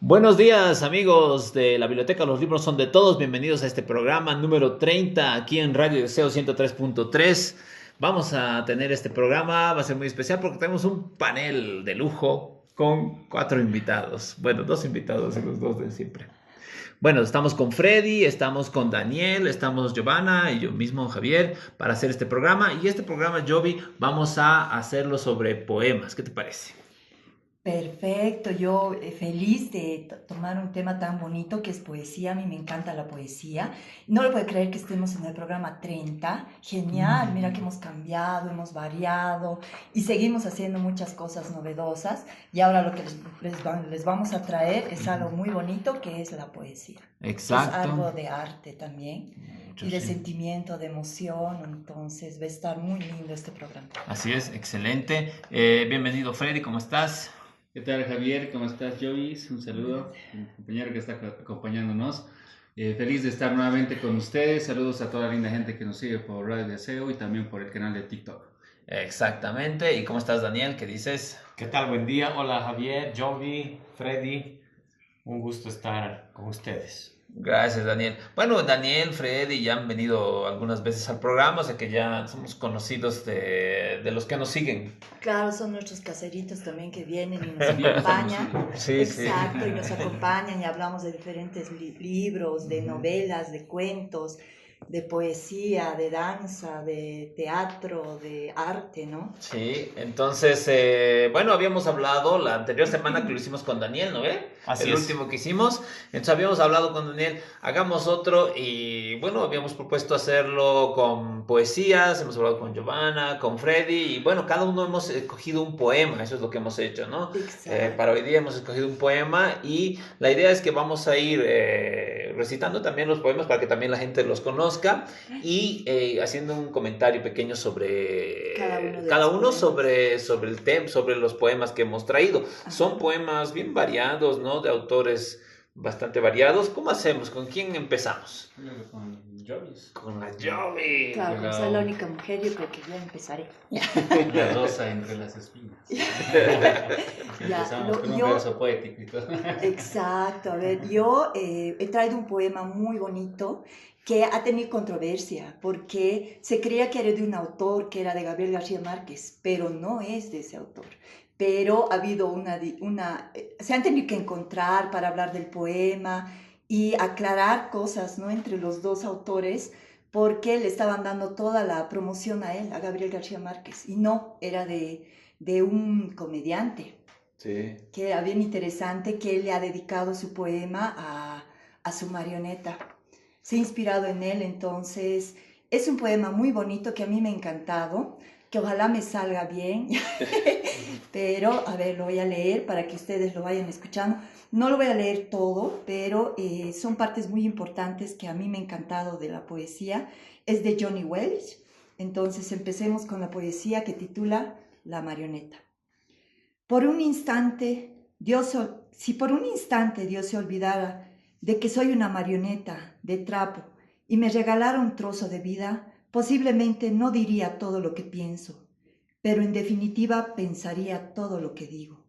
Buenos días amigos de la Biblioteca Los Libros son de todos, bienvenidos a este programa número 30 aquí en Radio Deseo 103.3. Vamos a tener este programa, va a ser muy especial porque tenemos un panel de lujo con cuatro invitados, bueno, dos invitados y los dos de siempre. Bueno, estamos con Freddy, estamos con Daniel, estamos Giovanna y yo mismo Javier para hacer este programa y este programa, Jovi, vamos a hacerlo sobre poemas, ¿qué te parece? Perfecto, yo feliz de tomar un tema tan bonito que es poesía. A mí me encanta la poesía. No lo puedo creer que estemos en el programa 30. Genial, mira que hemos cambiado, hemos variado y seguimos haciendo muchas cosas novedosas. Y ahora lo que les vamos a traer es algo muy bonito que es la poesía, que es Exacto. algo de arte también Mucho, y de sí. sentimiento, de emoción. Entonces va a estar muy lindo este programa. Así es, excelente. Bienvenido Freddy, ¿cómo estás? ¿Qué tal, Javier? ¿Cómo estás, Jovis? Un saludo, mi compañero que está acompañándonos. Feliz de estar nuevamente con ustedes. Saludos a toda la linda gente que nos sigue por Radio Deseo y también por el canal de TikTok. Exactamente. ¿Y cómo estás, Daniel? ¿Qué dices? ¿Qué tal? Buen día. Hola Javier, Jovi, Freddy. Un gusto estar con ustedes. Gracias, Daniel. Bueno, Daniel, Freddy ya han venido algunas veces al programa, o sea que ya somos conocidos de los que nos siguen. Claro, son nuestros caseritos también que vienen y nos Sí, ya somos acompañan. ídolos. Sí, sí. Exacto, y nos acompañan y hablamos de diferentes libros, de novelas, de cuentos, de poesía, de danza, de teatro, de arte, ¿no? Sí, entonces, bueno, habíamos hablado la anterior semana que lo hicimos con Daniel, ¿no ve? Así El es. último que hicimos. Entonces habíamos hablado con Daniel, hagamos otro y bueno, habíamos propuesto hacerlo con poesías, hemos hablado con Giovanna, con Freddy y bueno, cada uno hemos escogido un poema, eso es lo que hemos hecho, ¿no? Para Exacto. hoy día hemos escogido un poema y la idea es que vamos a ir recitando también los poemas para que también la gente los conozca y haciendo un comentario pequeño Cada sobre uno de cada los uno poemas. sobre el tema, sobre los poemas que hemos traído. Son Ajá. poemas bien variados, ¿no? De autores bastante variados. ¿Cómo hacemos? ¿Con quién empezamos? Yo creo que con Jovis. Con la Jovi. Claro, como soy la La, única mujer, yo creo que yo empezaré. la rosa entre las espinas. Ya, Empezamos con un yo, verso poético y todo. exacto, a ver, yo he traído un poema muy bonito que ha tenido controversia porque se creía que era de un autor que era de Gabriel García Márquez, pero no es de ese autor. Pero ha habido se han tenido que encontrar para hablar del poema y aclarar cosas, ¿no? Entre los dos autores porque le estaban dando toda la promoción a él, a Gabriel García Márquez, y no, era de un comediante Sí. que era bien interesante, que él le ha dedicado su poema a su marioneta. Se ha inspirado en él, entonces es un poema muy bonito que a mí me ha encantado, que ojalá me salga bien, pero a ver, lo voy a leer para que ustedes lo vayan escuchando. No lo voy a leer todo, pero son partes muy importantes que a mí me ha encantado de la poesía. Es de Johnny Welch, entonces empecemos con la poesía que titula La marioneta. Por un instante, si por un instante Dios se olvidara de que soy una marioneta de trapo y me regalara un trozo de vida, posiblemente no diría todo lo que pienso, pero en definitiva pensaría todo lo que digo.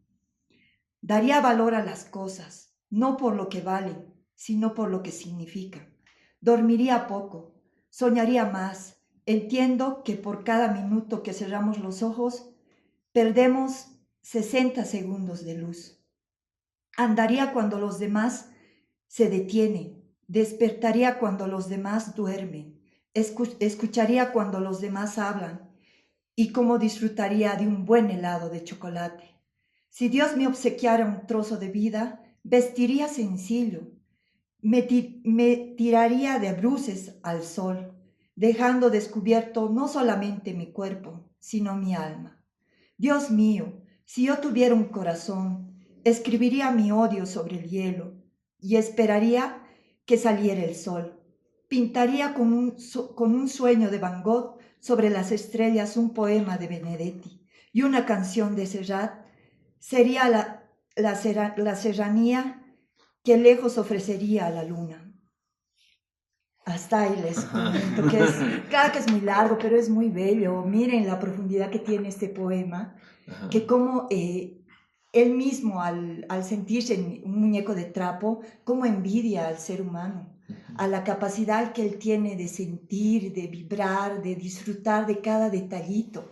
Daría valor a las cosas, no por lo que valen, sino por lo que significan. Dormiría poco, soñaría más. Entiendo que por cada minuto que cerramos los ojos, perdemos 60 segundos de luz. Andaría cuando los demás se detienen. Despertaría cuando los demás duermen. Escucharía cuando los demás hablan. Y cómo disfrutaría de un buen helado de chocolate. Si Dios me obsequiara un trozo de vida, vestiría sencillo. Me tiraría de bruces al sol, dejando descubierto no solamente mi cuerpo, sino mi alma. Dios mío, si yo tuviera un corazón, escribiría mi odio sobre el hielo y esperaría que saliera el sol. Pintaría con un sueño de Van Gogh sobre las estrellas un poema de Benedetti y una canción de Serrat. Sería la serranía que lejos ofrecería a la luna. Hasta ahí les comento que es, claro que es muy largo, pero es muy bello. Miren la profundidad que tiene este poema, Ajá. que como él mismo al sentirse un muñeco de trapo, cómo envidia al ser humano, a la capacidad que él tiene de sentir, de vibrar, de disfrutar de cada detallito.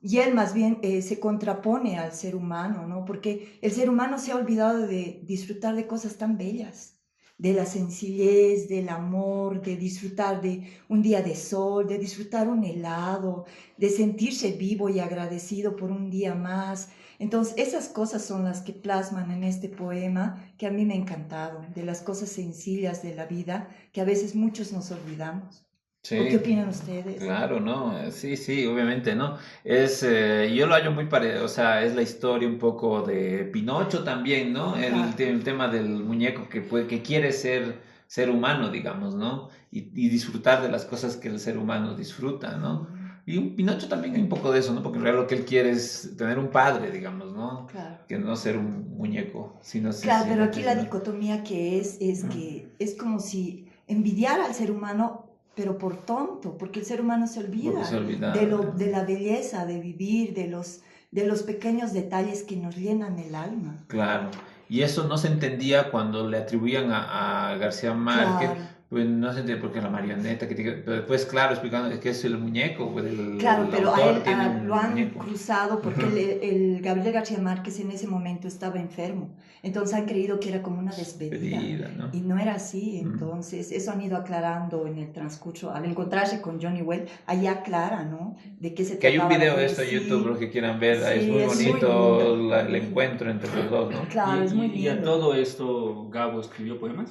Y él más bien se contrapone al ser humano, ¿no? Porque el ser humano se ha olvidado de disfrutar de cosas tan bellas, de la sencillez, del amor, de disfrutar de un día de sol, de disfrutar un helado, de sentirse vivo y agradecido por un día más. Entonces, esas cosas son las que plasman en este poema que a mí me ha encantado, de las cosas sencillas de la vida que a veces muchos nos olvidamos. ¿O qué Sí, opinan ustedes? claro, ¿no? Sí, sí, obviamente, ¿no? Yo lo hallo muy parecido, o sea, es la historia un poco de Pinocho también, ¿no? Claro. El tema del muñeco que quiere ser humano, digamos, ¿no? Y disfrutar de las cosas que el ser humano disfruta, ¿no? Y un Pinocho también hay un poco de eso, ¿no? Porque en realidad lo que él quiere es tener un padre, digamos, ¿no? Claro. Que no ser un muñeco, sino Claro, pero aquí la ¿no? dicotomía que es que es como si envidiara al ser humano, pero por tonto, porque el ser humano se Porque se olvida olvida. de la belleza de vivir, de los pequeños detalles que nos llenan el alma. Claro, y eso no se entendía cuando le atribuían a García Márquez, Claro. pues no se entendía porque la marioneta, pero después, claro, explicando que es el muñeco, pues Claro, el pero a autor él tiene lo un han muñeco. cruzado porque el Gabriel García Márquez en ese momento estaba enfermo. Entonces han creído que era como una despedida Pedida, ¿no? y no era así. Mm. Entonces eso han ido aclarando en el transcurso. Al encontrarse con Johnny Well, ahí aclara, ¿no? De qué se Que hay un trataba la video de esto en YouTube, los poesía. que quieran ver, es Sí, muy es muy bonito lindo, muy el lindo. encuentro entre los dos, ¿no? Claro, es muy Y a lindo. todo esto, Gabo escribió poemas.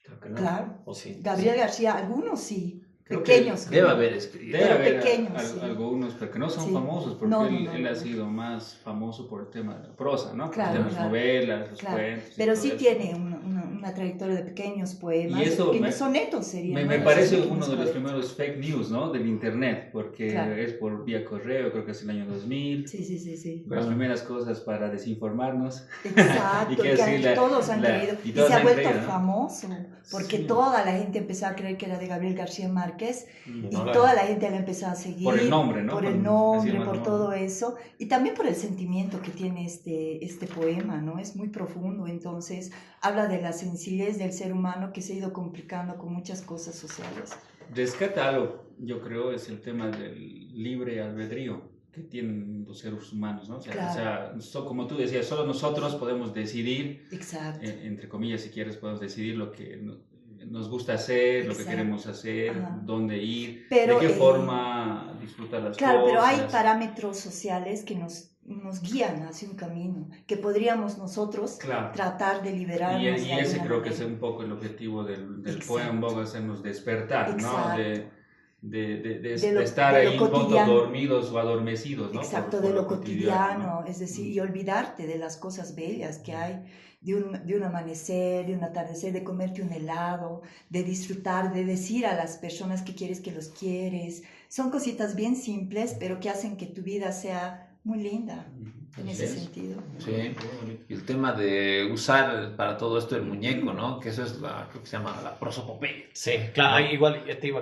Creo que no. Claro. ¿O sí? Gabriel García, algunos sí, Creo que pequeños Debe creo. haber escrito. Debe Pero haber pequeños, sí. algunos, pero que no son Sí. famosos, porque No, él, no, no, él ha no. sido más famoso por el tema de la prosa, ¿no? Por Claro, las claro. novelas, los Claro, cuentos. Y pero todo sí eso, tiene ¿no? una trayectoria de pequeños Y poemas, de eso pequeños sonetos serían, me ¿no? Eso parece sí que no uno es de los correcto. primeros fake news, ¿no? Del internet, porque Claro. es por vía correo, creo que es el año 2000. Sí, sí, sí, sí. Las primeras cosas para desinformarnos. Y Exacto, que así todos han creído. y Y todos se ha han vuelto creído, ¿no? famoso, porque Sí. toda la gente empezó a creer que era de Gabriel García Márquez Y y no toda la... la gente lo empezó a seguir. Por el nombre, ¿no? Por el Así nombre, más por famoso, todo ¿no? eso, y también por el sentimiento que tiene este poema, ¿no? Es muy profundo, entonces habla de la sencillez del ser humano que se ha ido complicando con muchas cosas sociales. Rescata algo, yo creo, es el tema del libre albedrío que tienen los seres humanos, ¿no? Claro. Como tú decías, solo nosotros podemos decidir, Exacto. entre comillas, si quieres, podemos decidir lo que nos gusta hacer, lo que Exacto. queremos hacer, Ajá. dónde ir, Pero, de qué forma disfrutar las claro, cosas. pero hay parámetros sociales que nos guían hacia un camino, que podríamos nosotros Claro. tratar de liberarnos Y de ese alguna creo que es manera. un poco el objetivo del Exacto. poema, un poco hacernos despertar, ¿no? Exacto. De De estar de lo ahí un poco cotidiano. dormidos o adormecidos, ¿no? Exacto, Por de lo cotidiano, cotidiano, ¿no? es decir, y olvidarte de las cosas bellas que hay, de un amanecer, de un atardecer, de comerte un helado, de disfrutar, de decir a las personas que quieres que los quieres. Son cositas bien simples, pero que hacen que tu vida sea muy linda en Así ese es. sentido. Sí, y el tema de usar para todo esto el muñeco, ¿no? Que eso es creo que se llama la prosopopeya. Sí, claro, ¿No? igual les iba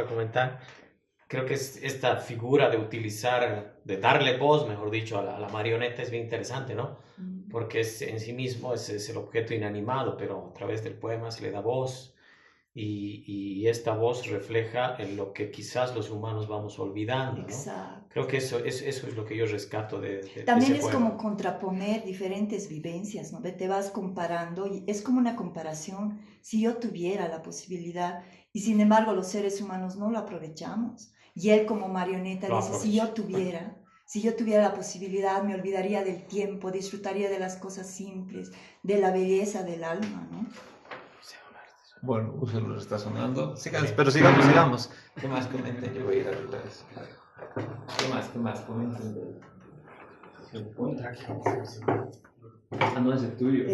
a comentar, creo que esta figura de utilizar, de darle voz, mejor dicho, a la marioneta es bien interesante, ¿no? Porque en sí mismo es el objeto inanimado, pero a través del poema se le da voz y esta voz refleja en lo que quizás los humanos vamos olvidando, ¿no? Exacto. Creo que eso es lo que yo rescato de También ese es poema. como contraponer diferentes vivencias, ¿no? Te vas comparando y es como una comparación. Si yo tuviera la posibilidad y sin embargo los seres humanos no lo aprovechamos. Y él como marioneta Lo dice, aprovecha. si yo tuviera la posibilidad, me olvidaría del tiempo, disfrutaría de las cosas simples, de la belleza del alma, ¿no? Bueno, un celular está sonando. Sí. Pero sigamos. ¿Qué más comenten? Yo voy a ir a redes. ¿Qué más comenten? Ah, no es el tuyo.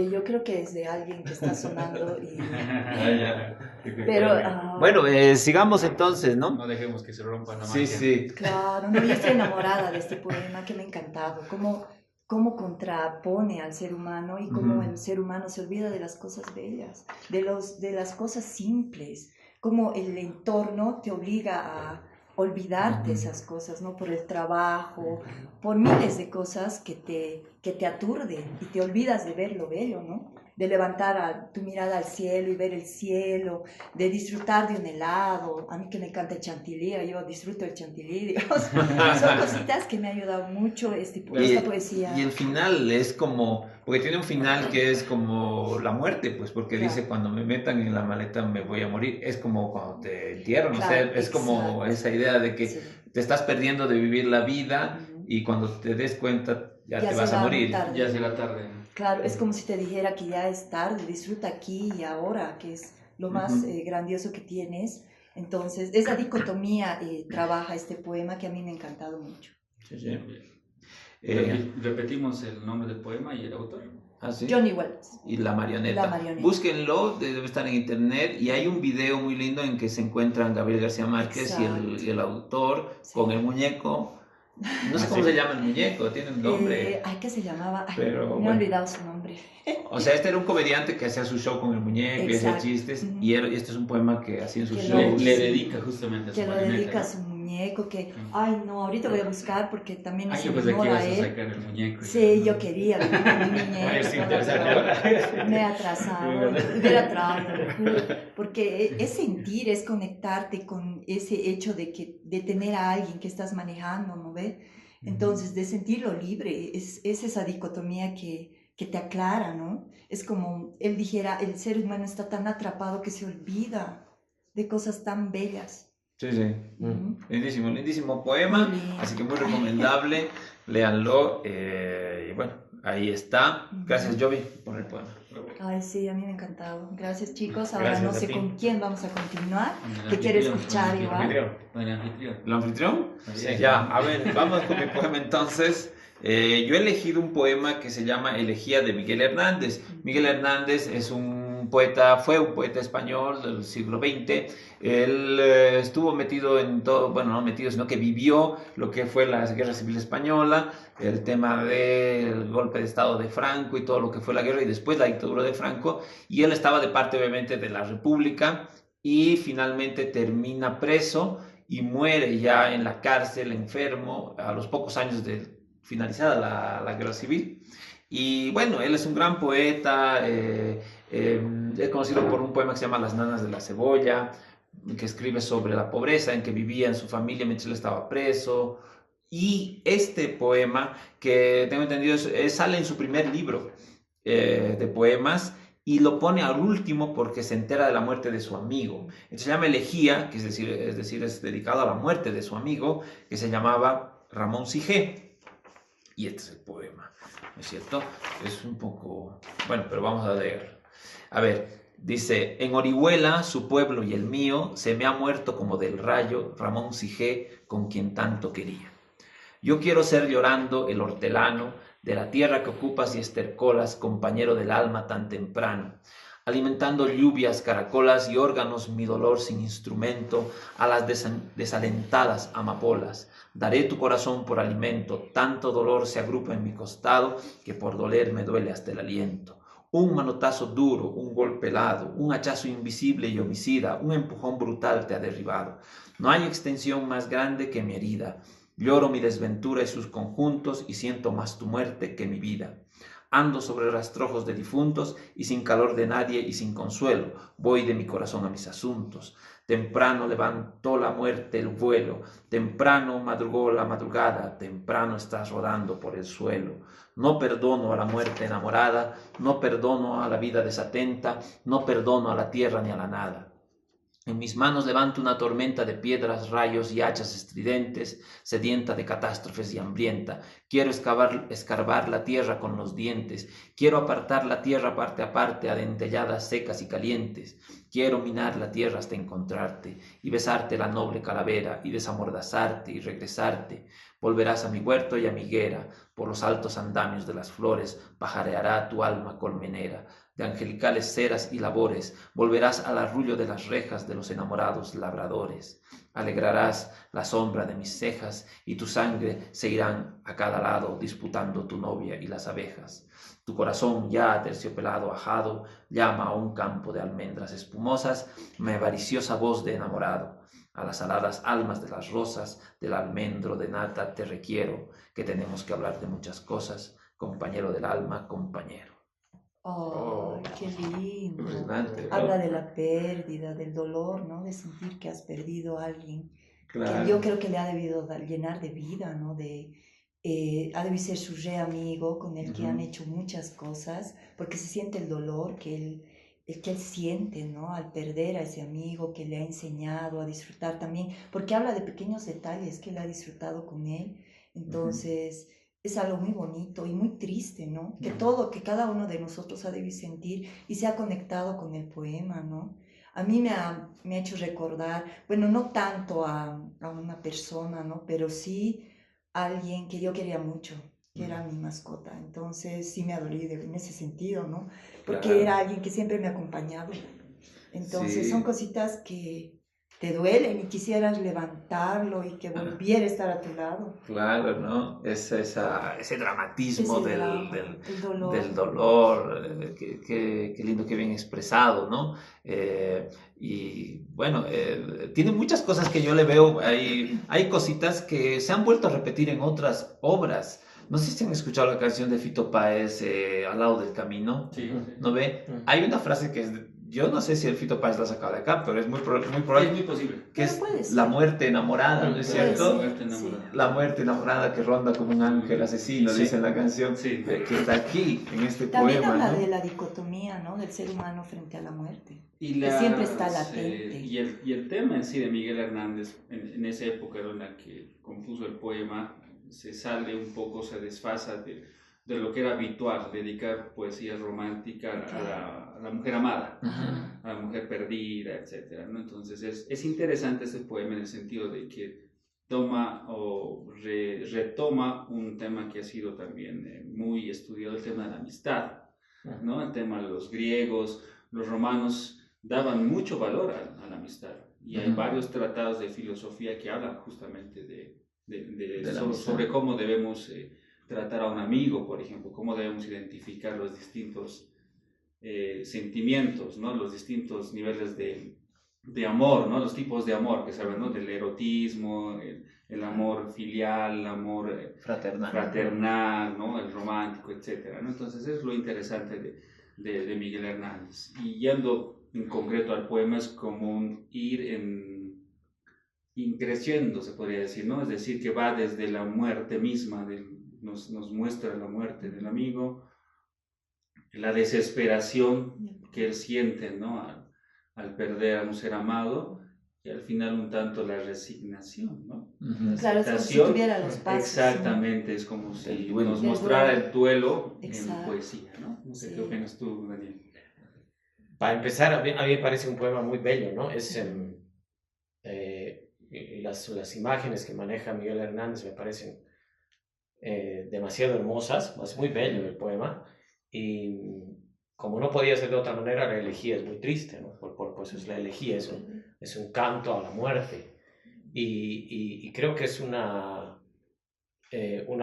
Yo creo que es de alguien que está sonando y... Ya. Pero... Bueno, sigamos entonces, ¿no? No dejemos que se rompa la Sí, magia. sí. Claro, no, yo estoy enamorada de este poema que me ha encantado, cómo contrapone al ser humano y cómo el ser humano se olvida de las cosas bellas, de las cosas simples, cómo el entorno te obliga olvidarte esas cosas, ¿no? Por el trabajo, por miles de cosas que te aturden y te olvidas de ver lo bello, ¿no? De levantar tu mirada al cielo y ver el cielo, de disfrutar de un helado. A mí que me encanta el chantilly, yo disfruto el chantilly, digamos. Son cositas que me ha ayudado mucho esta poesía. Y el final es como, porque tiene un final que es como la muerte, pues porque Claro. dice, cuando me metan en la maleta me voy a morir. Es como cuando te entierran, Claro, o sea, es como exacto. esa idea de que Sí. te estás perdiendo de vivir la vida Ujú. y cuando te des cuenta ya te se vas a va morir. tarde. Ya será tarde. Claro, es como si te dijera que ya es tarde, disfruta aquí y ahora, que es lo más grandioso que tienes. Entonces, esa dicotomía trabaja este poema que a mí me ha encantado mucho. Sí, sí. Repetimos el nombre del poema y el autor. ¿Ah, sí? Johnny Wells. Y la marioneta. La marioneta. Búsquenlo, debe estar en internet. Y hay un video muy lindo en que se encuentran Gabriel García Márquez y el autor con el muñeco. No sé cómo se llama el muñeco, tiene un nombre. ¿Qué se llamaba? Pero, me he olvidado su nombre. O sea, este era un comediante que hacía su show con el muñeco y hacía chistes. Y este es un poema que hacía en su show. Le dedica justamente a su que lo marioneta, dedica ¿no? a su muñeco, que, ay no, ahorita voy a buscar porque también es yo en pensé que honor ibas a a él. sacar el muñeco. Sí, yo quería vivir mi muñeco. Es ¿no? interesante Pero ahora. me he atrasado, hubiera traído, lo juro. Porque es sentir, es conectarte con ese hecho de tener a alguien que estás manejando, ¿no ves? Entonces, de sentirlo libre, es esa dicotomía que te aclara, ¿no? Es como él dijera, el ser humano está tan atrapado que se olvida de cosas tan bellas. Sí, sí. Lindísimo, lindísimo poema. Muy lindo. Así que muy recomendable. Léanlo. Y bueno, ahí está. Gracias, Jovi, por el poema. Ay, sí, a mí me ha encantado. Gracias, chicos. Ahora Gracias no a sé ti. con quién vamos a continuar. Con el Te quiero anfitrión, escuchar con el igual. anfitrión. ¿El anfitrión? Sí. Ya, a ver, vamos con mi poema entonces. Yo he elegido un poema que se llama Elegía de Miguel Hernández. Miguel Hernández es un poeta, fue un poeta español del siglo XX. Él estuvo metido en todo, bueno, no metido, sino que vivió lo que fue la Guerra Civil Española, el tema del golpe de Estado de Franco y todo lo que fue la guerra y después la dictadura de Franco. Y él estaba de parte, obviamente, de la República y finalmente termina preso y muere ya en la cárcel, enfermo, a los pocos años de finalizada la guerra civil. Y bueno, él es un gran poeta, es conocido por un poema que se llama Las nanas de la cebolla, que escribe sobre la pobreza en que vivía en su familia mientras él estaba preso. Y este poema, que tengo entendido, sale en su primer libro de poemas, y lo pone al último porque se entera de la muerte de su amigo. Entonces se llama Elegía, que es decir, es dedicado a la muerte de su amigo, que se llamaba Ramón Sige. Y este es el poema, ¿no es cierto? Es un poco... Bueno, pero vamos a leer. A ver, dice: en Orihuela, su pueblo y el mío, se me ha muerto como del rayo Ramón Sige, con quien tanto quería. Yo quiero ser llorando el hortelano de la tierra que ocupas y estercolas, compañero del alma tan temprano, alimentando lluvias, caracolas y órganos mi dolor sin instrumento a las desalentadas amapolas. Daré tu corazón por alimento, tanto dolor se agrupa en mi costado que por doler me duele hasta el aliento. Un manotazo duro, un golpe helado, un hachazo invisible y homicida, un empujón brutal te ha derribado. No hay extensión más grande que mi herida. Lloro mi desventura y sus conjuntos y siento más tu muerte que mi vida. Ando sobre rastrojos de difuntos y sin calor de nadie y sin consuelo, voy de mi corazón a mis asuntos. Temprano levantó la muerte el vuelo, temprano madrugó la madrugada, temprano estás rodando por el suelo. No perdono a la muerte enamorada, no perdono a la vida desatenta, no perdono a la tierra ni a la nada. En mis manos levanto una tormenta de piedras, rayos y hachas estridentes, sedienta de catástrofes y hambrienta. Quiero escarbar la tierra con los dientes. Quiero apartar la tierra parte a parte, a dentelladas secas y calientes. Quiero minar la tierra hasta encontrarte y besarte la noble calavera y desamordazarte y regresarte. Volverás a mi huerto y a mi higuera. Por los altos andamios de las flores pajareará tu alma colmenera. De angelicales ceras y labores, volverás al arrullo de las rejas de los enamorados labradores. Alegrarás la sombra de mis cejas y tu sangre se irán a cada lado disputando tu novia y las abejas. Tu corazón ya aterciopelado ajado llama a un campo de almendras espumosas mi avariciosa voz de enamorado. a las aladas almas de las rosas, del almendro de nata, te requiero, que tenemos que hablar de muchas cosas, compañero del alma, compañero. Oh, qué lindo. Impresionante, ¿no? Habla de la pérdida, del dolor, ¿no? De sentir que has perdido a alguien que Claro. yo creo que le ha debido llenar de vida, ¿no? Ha debido ser su re amigo con el que han hecho muchas cosas, porque se siente el dolor que él siente, ¿no? Al perder a ese amigo que le ha enseñado a disfrutar también, porque habla de pequeños detalles que él ha disfrutado con él. Entonces, es algo muy bonito y muy triste, ¿no? Que cada uno de nosotros ha debido sentir y se ha conectado con el poema, ¿no? A mí me ha hecho recordar, bueno, no tanto a una persona, ¿no? Pero sí a alguien que yo quería mucho, que era mi mascota. Entonces sí me ha dolido en ese sentido, ¿no? Porque Claro. era alguien que siempre me ha acompañado. Entonces Sí. son cositas que te duelen y quisieras levantarlo y que volviera a estar a tu lado. Claro, ¿no? Ese dramatismo Ese del, drama, del, el dolor. del dolor, qué lindo, qué bien expresado, ¿no? Y bueno, tiene muchas cosas que yo le veo, hay cositas que se han vuelto a repetir en otras obras. No sé si han escuchado la canción de Fito Páez, Al lado del camino, Sí, ¿no ve? Hay una frase que yo no sé si el Fito Páez la ha sacado de acá, pero es muy probable. Es muy posible. Que Pero es puede ser. la muerte enamorada, ¿no es Puede cierto? ser. Muerte enamorada. La muerte enamorada que ronda como un ángel asesino, Sí. dice en la canción, Sí. que está aquí, en este También poema, habla ¿no? de la dicotomía, ¿no? Del ser humano frente a la muerte. Y Que siempre está latente. y el tema en sí de Miguel Hernández, en esa época en la que compuso el poema, se sale un poco, se desfasa de lo que era habitual, dedicar poesía romántica a la mujer amada, Ajá. a la mujer perdida, etc., ¿no? Entonces es interesante este poema en el sentido de que toma o retoma un tema que ha sido también muy estudiado, el tema de la amistad, ¿no? El tema de los griegos, los romanos daban mucho valor a la amistad, y hay varios tratados de filosofía que hablan justamente sobre cómo debemos tratar a un amigo, por ejemplo, cómo debemos identificar los distintos sentimientos, ¿no? Los distintos niveles de amor, ¿no? Los tipos de amor que saben, ¿no? Del erotismo, el amor filial, el amor fraternal, ¿no? El romántico, etcétera, ¿no? Entonces es lo interesante de Miguel Hernández. Y yendo en concreto al poema, es como ir creciendo, se podría decir, ¿no? Es decir, que va desde la muerte misma, nos muestra la muerte del amigo, la desesperación que él siente, ¿no? Al perder a un ser amado, y al final un tanto la resignación, ¿no? Claro, es como si tuviera los pasos. Exactamente, es como si nos mostrara el duelo en poesía, ¿no? No sé Sí. qué opinas tú, Daniel. Para empezar, a mí me parece un poema muy bello, ¿no? Las imágenes que maneja Miguel Hernández me parecen demasiado hermosas, es muy bello el poema, y como no podía ser de otra manera, la elegía es muy triste, ¿no? Pues es la elegía, es un canto a la muerte, y creo que es una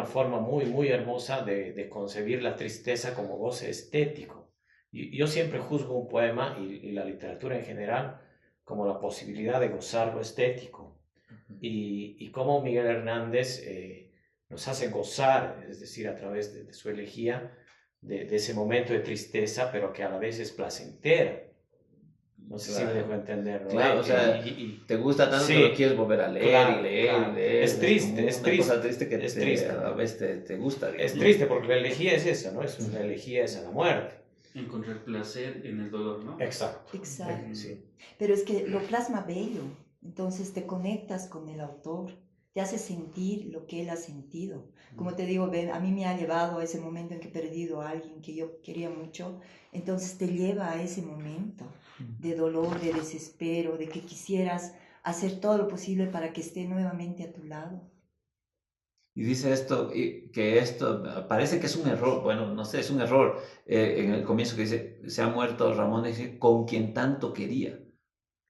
forma muy, muy hermosa de concebir la tristeza como goce estético. Yo siempre juzgo un poema y la literatura en general como la posibilidad de gozar lo estético, y cómo Miguel Hernández nos hace gozar, es decir, a través de su elegía, de ese momento de tristeza, pero que a la vez es placentera. No sé si me dejo entender, ¿no? Claro, o sea, te gusta tanto que lo quieres volver a leer, claro, y leer, claro. y leer. Es triste, una es triste. cosa triste que Es triste. a la vez te gusta. Digamos. Es triste porque la elegía es esa, ¿no? Es una elegía es a la muerte. Encontrar placer en el dolor, ¿no? Exacto. Exacto. Sí. Pero es que lo plasma bello, entonces te conectas con el autor, te hace sentir lo que él ha sentido. Como te digo, a mí me ha llevado a ese momento en que he perdido a alguien que yo quería mucho, entonces te lleva a ese momento de dolor, de desespero, de que quisieras hacer todo lo posible para que esté nuevamente a tu lado. Y dice que esto parece que es un error, bueno, no sé, es un error en el comienzo que dice, se ha muerto Ramón, dice, con quien tanto quería.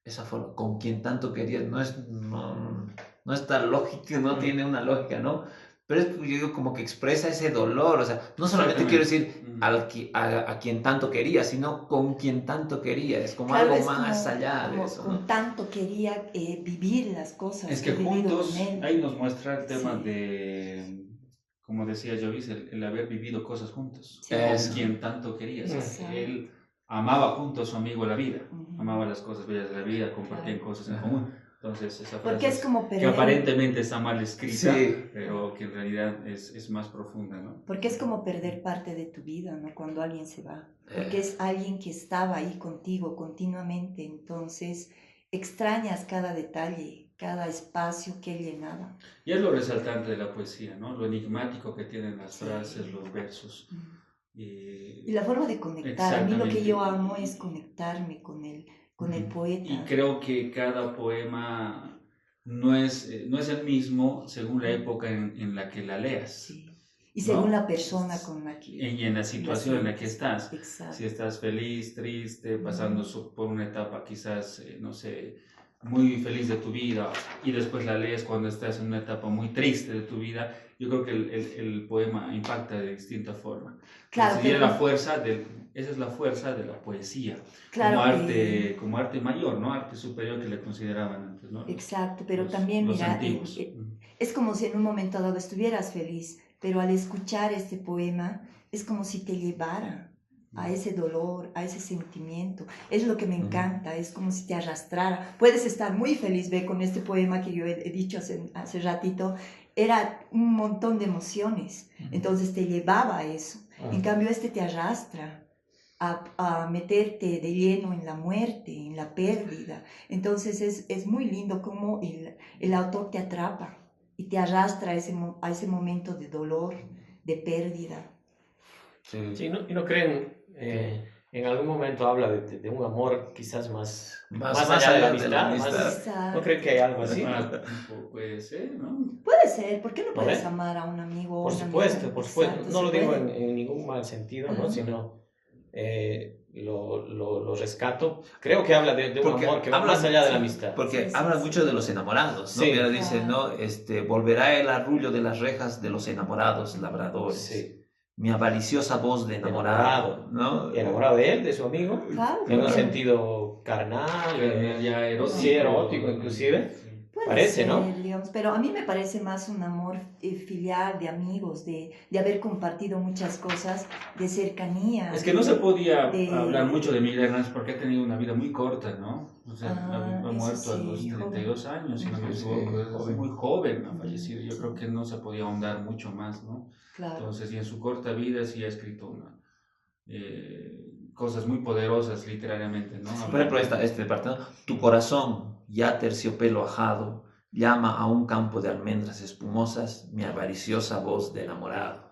Esa forma, con quien tanto quería, no está lógica, no tiene una lógica, ¿no? pero es, yo digo, como que expresa ese dolor, o sea, no solamente quiero decir a quien tanto quería, sino con quien tanto quería, es como Claro, algo es más como, allá de como eso, con ¿no? tanto quería vivir las cosas Es que que he vivido juntos, con él. ahí nos muestra el tema Sí. de, como decía Jovis, el haber vivido cosas juntos, Sí. con Eso. quien tanto quería. O sea, Exacto. él amaba junto a su amigo la vida, Ujú. amaba las cosas bellas de la vida, compartían Claro. cosas en común. Entonces, esa Porque frase es como que perder, aparentemente está mal escrita, Sí. pero que en realidad es más profunda, ¿no? porque es como perder parte de tu vida, ¿no? Cuando alguien se va. Porque Eh, es alguien que estaba ahí contigo continuamente. Entonces, extrañas cada detalle, cada espacio que él llenaba. Y es lo resaltante de la poesía, ¿no? Lo enigmático que tienen las Sí. frases, los versos. Mm. Y Y la forma de conectar. A mí lo que exactamente. yo amo es conectarme con el Ujú. poeta. Y creo que cada poema no es el mismo según la época en la que la leas, Sí. Y ¿no? según la persona con la que Y en la situación en la que sientes. estás. Exacto. Si estás feliz, triste, pasando por una etapa quizás, no sé, muy feliz de tu vida, y después la lees cuando estás en una etapa muy triste de tu vida, yo creo que el poema impacta de distinta forma. Claro, Entonces, y pero esa es la fuerza de la poesía, claro, como arte mayor, ¿no? Arte superior que le consideraban antes, ¿no? exacto, pero también, Los mira, antiguos. es como si en un momento dado estuvieras feliz, pero al escuchar este poema es como si te llevara a ese dolor, a ese sentimiento. Es lo que me encanta, es como si te arrastrara. Puedes estar muy feliz, ve, con este poema que yo he dicho hace ratito, era un montón de emociones, entonces te llevaba a eso. En cambio, este te arrastra a meterte de lleno en la muerte, en la pérdida. Entonces es muy lindo cómo el autor te atrapa y te arrastra a ese momento de dolor, de pérdida. sí. Sí, ¿no? ¿Y no creen, en algún momento habla de un amor quizás más allá de la amistad? Exacto. ¿No creen que hay algo así? Puede ser, ¿no? Puede ser, ¿por qué no ¿No puedes ven? amar a un amigo o Por una supuesto, amiga? por supuesto. Exacto, No se lo digo puede. en ningún mal sentido, ¿no? Ajá. Sino lo rescato. Creo que habla de un Porque amor que va habla- más allá de la amistad. Porque Sí, sí, habla sí. mucho de los enamorados, ¿no? Sí. Mira, dice, Claro. ¿no? Volverá el arrullo de las rejas de los enamorados labradores. Sí. Mi avariciosa voz de enamorado, ¿no? Enamorado de él, de su amigo, Claro, en un porque sentido carnal, Ya erótico. sí, erótico inclusive. puede Parece, ser, ¿no? digamos, pero a mí me parece más un amor filial, de amigos, de haber compartido muchas cosas, de cercanía. Es que no se podía de- hablar mucho de Miguel Hernández porque ha tenido una vida muy corta, ¿no? O sea, ha eso muerto a los sí, 32 años, si no me Sí, equivoco. Es joven. muy joven, ha fallecido. Yo Sí. creo que no se podía ahondar mucho más, ¿no? Claro. Entonces, y en su corta vida sí ha escrito cosas muy poderosas literariamente, ¿no? Por ejemplo, este parte, ¿no? Tu corazón, ya terciopelo ajado, llama a un campo de almendras espumosas, mi avariciosa voz de enamorado.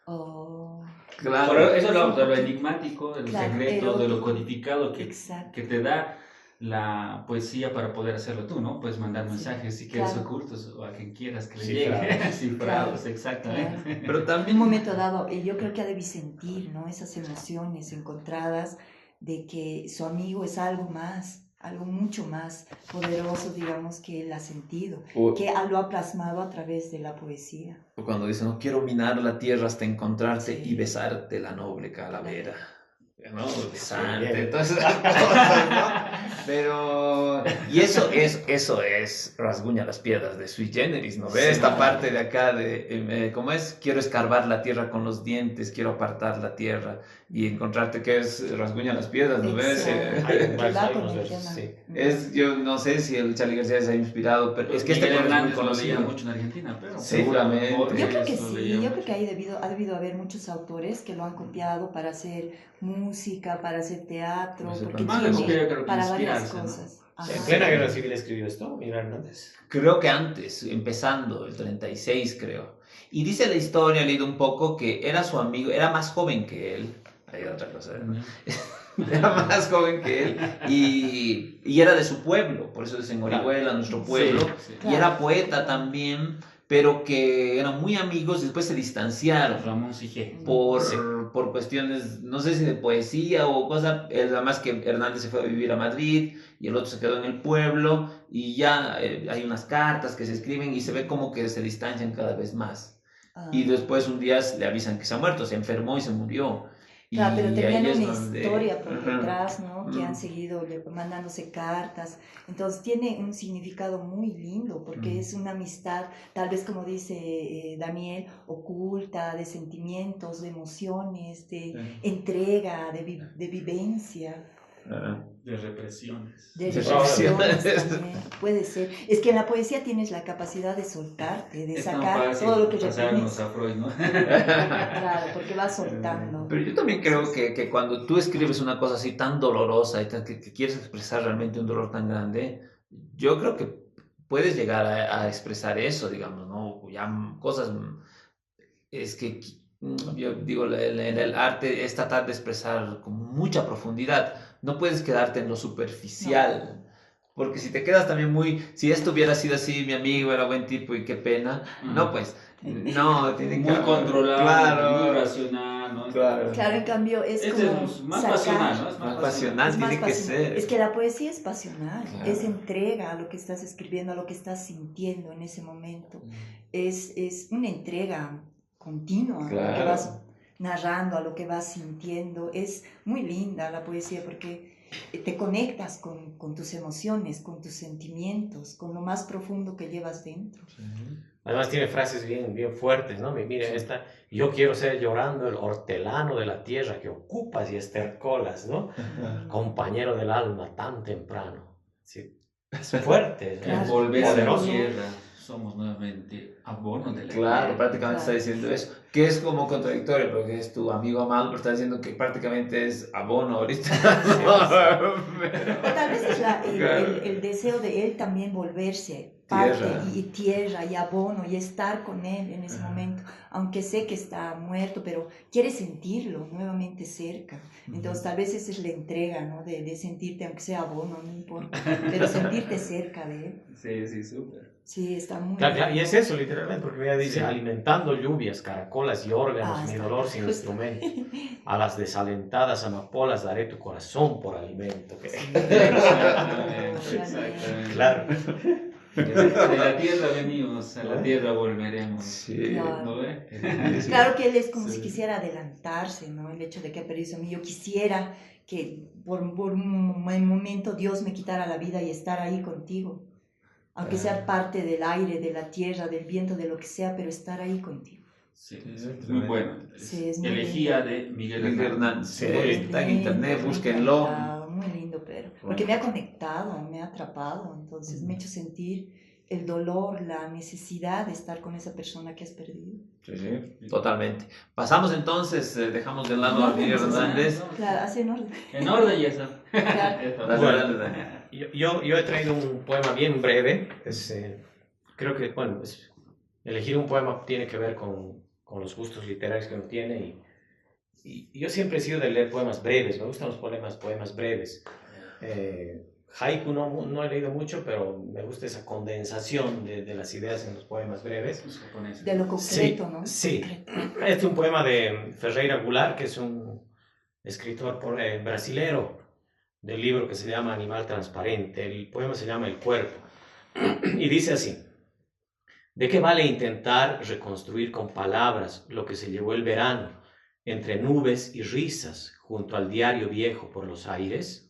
Oh, Claro. Pero eso es lo enigmático, de lo Claro, secreto, de lo erótico. codificado exacto. que te da la poesía para poder hacerlo tú, ¿no? Puedes mandar Sí, mensajes si quieres claro. ocultos o a quien quieras que le Cifrados. llegue. Cifrados, Claro, exactamente. claro. Pero En también un momento dado, yo creo que ha de sentir, ¿no? Esas emociones encontradas de que su amigo es algo más, algo mucho más poderoso, digamos, que él ha sentido, que lo ha plasmado a través de la poesía. cuando dice, no quiero minar la tierra hasta encontrarte Sí. y besarte la noble calavera. ¿No? Besante, bien. entonces cosas, ¿no? Pero, y eso es rasguña las piedras de Sui Generis, ¿no ves? Sí. Esta parte de acá de, ¿cómo es? Quiero escarbar la tierra con los dientes, quiero apartar la tierra y encontrarte que es rasguña las piedras, ¿no ves? Exacto. Hay Que varios va con el versos, tema. sí. Yo no sé si el Charly García se ha inspirado, pero es que este Miguel poema es muy Hernández lo leía conocido. mucho en Argentina, pero Seguramente. Borges Yo creo que lo sí, leía yo mucho. creo que ha debido haber muchos autores que lo han copiado para hacer música, para hacer teatro, No sé, porque más le tiene copia, yo creo que para varias inspirarse, ¿no? cosas. Ajá. En plena guerra civil escribió esto, Miguel Hernández. Creo que antes, empezando, el 36 creo. Y dice la historia, he leído un poco, que era su amigo, era más joven que él. Hay otra cosa, ¿no? Era más joven que él y era de su pueblo, por eso es en Orihuela, nuestro pueblo, Sí, y era poeta también, pero que eran muy amigos y después se distanciaron Ramón Sijé. por cuestiones, no sé si de poesía o cosa, además que Hernández se fue a vivir a Madrid y el otro se quedó en el pueblo y ya hay unas cartas que se escriben y se ve como que se distancian cada vez más. y después un día le avisan que se ha muerto, se enfermó y se murió. Claro, pero Y tenían ahí es una donde... historia por Ajá. detrás, ¿no? Que han seguido mandándose cartas. Entonces tiene un significado muy lindo porque es una amistad, tal vez como dice Daniel, oculta, de sentimientos, de emociones, de entrega, de vivencia. De represiones. De Sí, reflexiones sí. también, puede ser. Es que en la poesía tienes la capacidad de soltarte, de Es tan sacar fácil todo lo que pasarnos reprimes. a Freud, ¿no? Claro, porque vas soltando. Pero yo también creo que cuando tú escribes una cosa así tan dolorosa y que quieres expresar realmente un dolor tan grande, yo creo que puedes llegar a expresar eso, digamos, ¿no? Ya cosas, es que yo digo, en el arte es tratar de expresar con mucha profundidad, no puedes quedarte en lo superficial. Porque si te quedas también muy, si esto hubiera sido así, mi amigo era buen tipo y qué pena, no, pues, no, tiene que Muy controlado, claro, muy racional, ¿no? claro. Claro, en cambio es Este como es más sacar. pasional, ¿no? Es Más más pasional Es más tiene que pasional. ser. Es que la poesía es pasional, Claro. es entrega a lo que estás escribiendo, a lo que estás sintiendo en ese momento. Es una entrega continua a lo que Claro. vas narrando, a lo que vas sintiendo. Es muy linda la poesía porque te conectas con tus emociones, con tus sentimientos, con lo más profundo que llevas dentro. Además tiene frases bien, bien fuertes, ¿no? Miren esta, yo quiero ser llorando el hortelano de la tierra que ocupas y estercolas, ¿no? Compañero del alma tan temprano. Sí, es fuerte, Claro. El volver a la poderoso. tierra, somos nuevamente abono de la Claro, tierra. prácticamente está Claro. diciendo eso, que es como contradictorio, porque es tu amigo amado, pero está diciendo que prácticamente es abono ahorita. O tal vez es el deseo de él también volverse parte Tierra. y tierra y abono y estar con él en ese momento, aunque sé que está muerto, pero quiere sentirlo nuevamente cerca. Entonces tal vez esa es la entrega, ¿no? De sentirte, aunque sea abono, no importa, pero sentirte cerca de él. Sí, sí, súper. Sí, está muy Claro, claro, y bien. es eso literalmente, porque ella dice, Sí. alimentando lluvias, caracolas y órganos, Ah, mi está dolor sin justo. instrumento. A las desalentadas amapolas daré tu corazón por alimento. Exactamente. Claro. De la tierra venimos, a la tierra volveremos. Sí. Claro. ¿No ve? Claro que él es como Sí. si quisiera adelantarse, ¿no? El hecho de que ha perdido a mí. Yo quisiera que por un momento Dios me quitara la vida y estar ahí contigo. Aunque sea parte del aire, de la tierra, del viento, de lo que sea, pero estar ahí contigo. Sí, muy bueno. Sí, es muy Elegía de Miguel Miguel Hernández. Hernández, sí, está en internet, búsquenlo. Muy lindo, pero porque me ha conectado, me ha atrapado, entonces me ha hecho sentir el dolor, la necesidad de estar con esa persona que has perdido. Sí, sí, totalmente. Pasamos entonces, dejamos de lado a No, Miguel no, Hernández. Claro, hace en orden. En orden y eso. Claro. Dale, Bueno. dale, dale. Yo he traído un poema bien breve. Creo que, bueno, elegir un poema tiene que ver con los gustos literarios que uno tiene. Y yo siempre he sido de leer poemas breves. Me gustan los poemas breves. Haiku no he leído mucho, pero me gusta esa condensación de las ideas en los poemas breves. Los japoneses. De lo concreto, Sí, ¿no? sí. Concreto. Este es un poema de Ferreira Goulart, que es un escritor brasilero, del libro que se llama Animal Transparente. El poema se llama El Cuerpo. Y dice así: ¿de qué vale intentar reconstruir con palabras lo que se llevó el verano, entre nubes y risas, junto al diario viejo por los aires?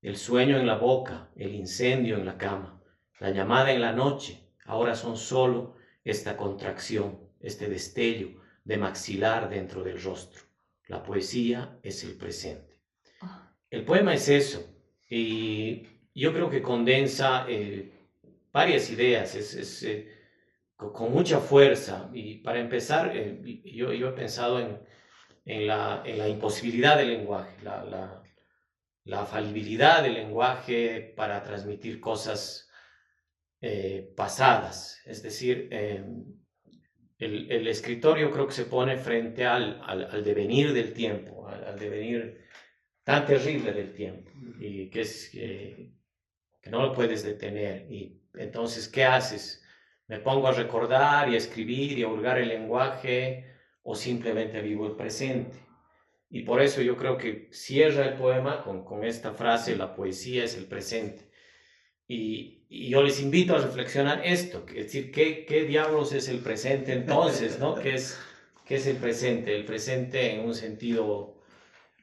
El sueño en la boca, el incendio en la cama, la llamada en la noche, ahora son solo esta contracción, este destello de maxilar dentro del rostro. La poesía es el presente. El poema es eso, y yo creo que condensa varias ideas, con mucha fuerza. Y para empezar, yo he pensado en la imposibilidad del lenguaje, la falibilidad del lenguaje para transmitir cosas pasadas. Es decir, el escritor yo creo que se pone frente al devenir del tiempo, al devenir tan terrible del tiempo, y que no lo puedes detener. Y entonces, ¿qué haces? ¿Me pongo a recordar y a escribir y a hurgar el lenguaje, o simplemente vivo el presente? Y por eso yo creo que cierra el poema con esta frase: la poesía es el presente. Y y yo les invito a reflexionar esto, es decir, ¿qué diablos es el presente entonces, ¿no? ¿Qué es el presente? El presente en un sentido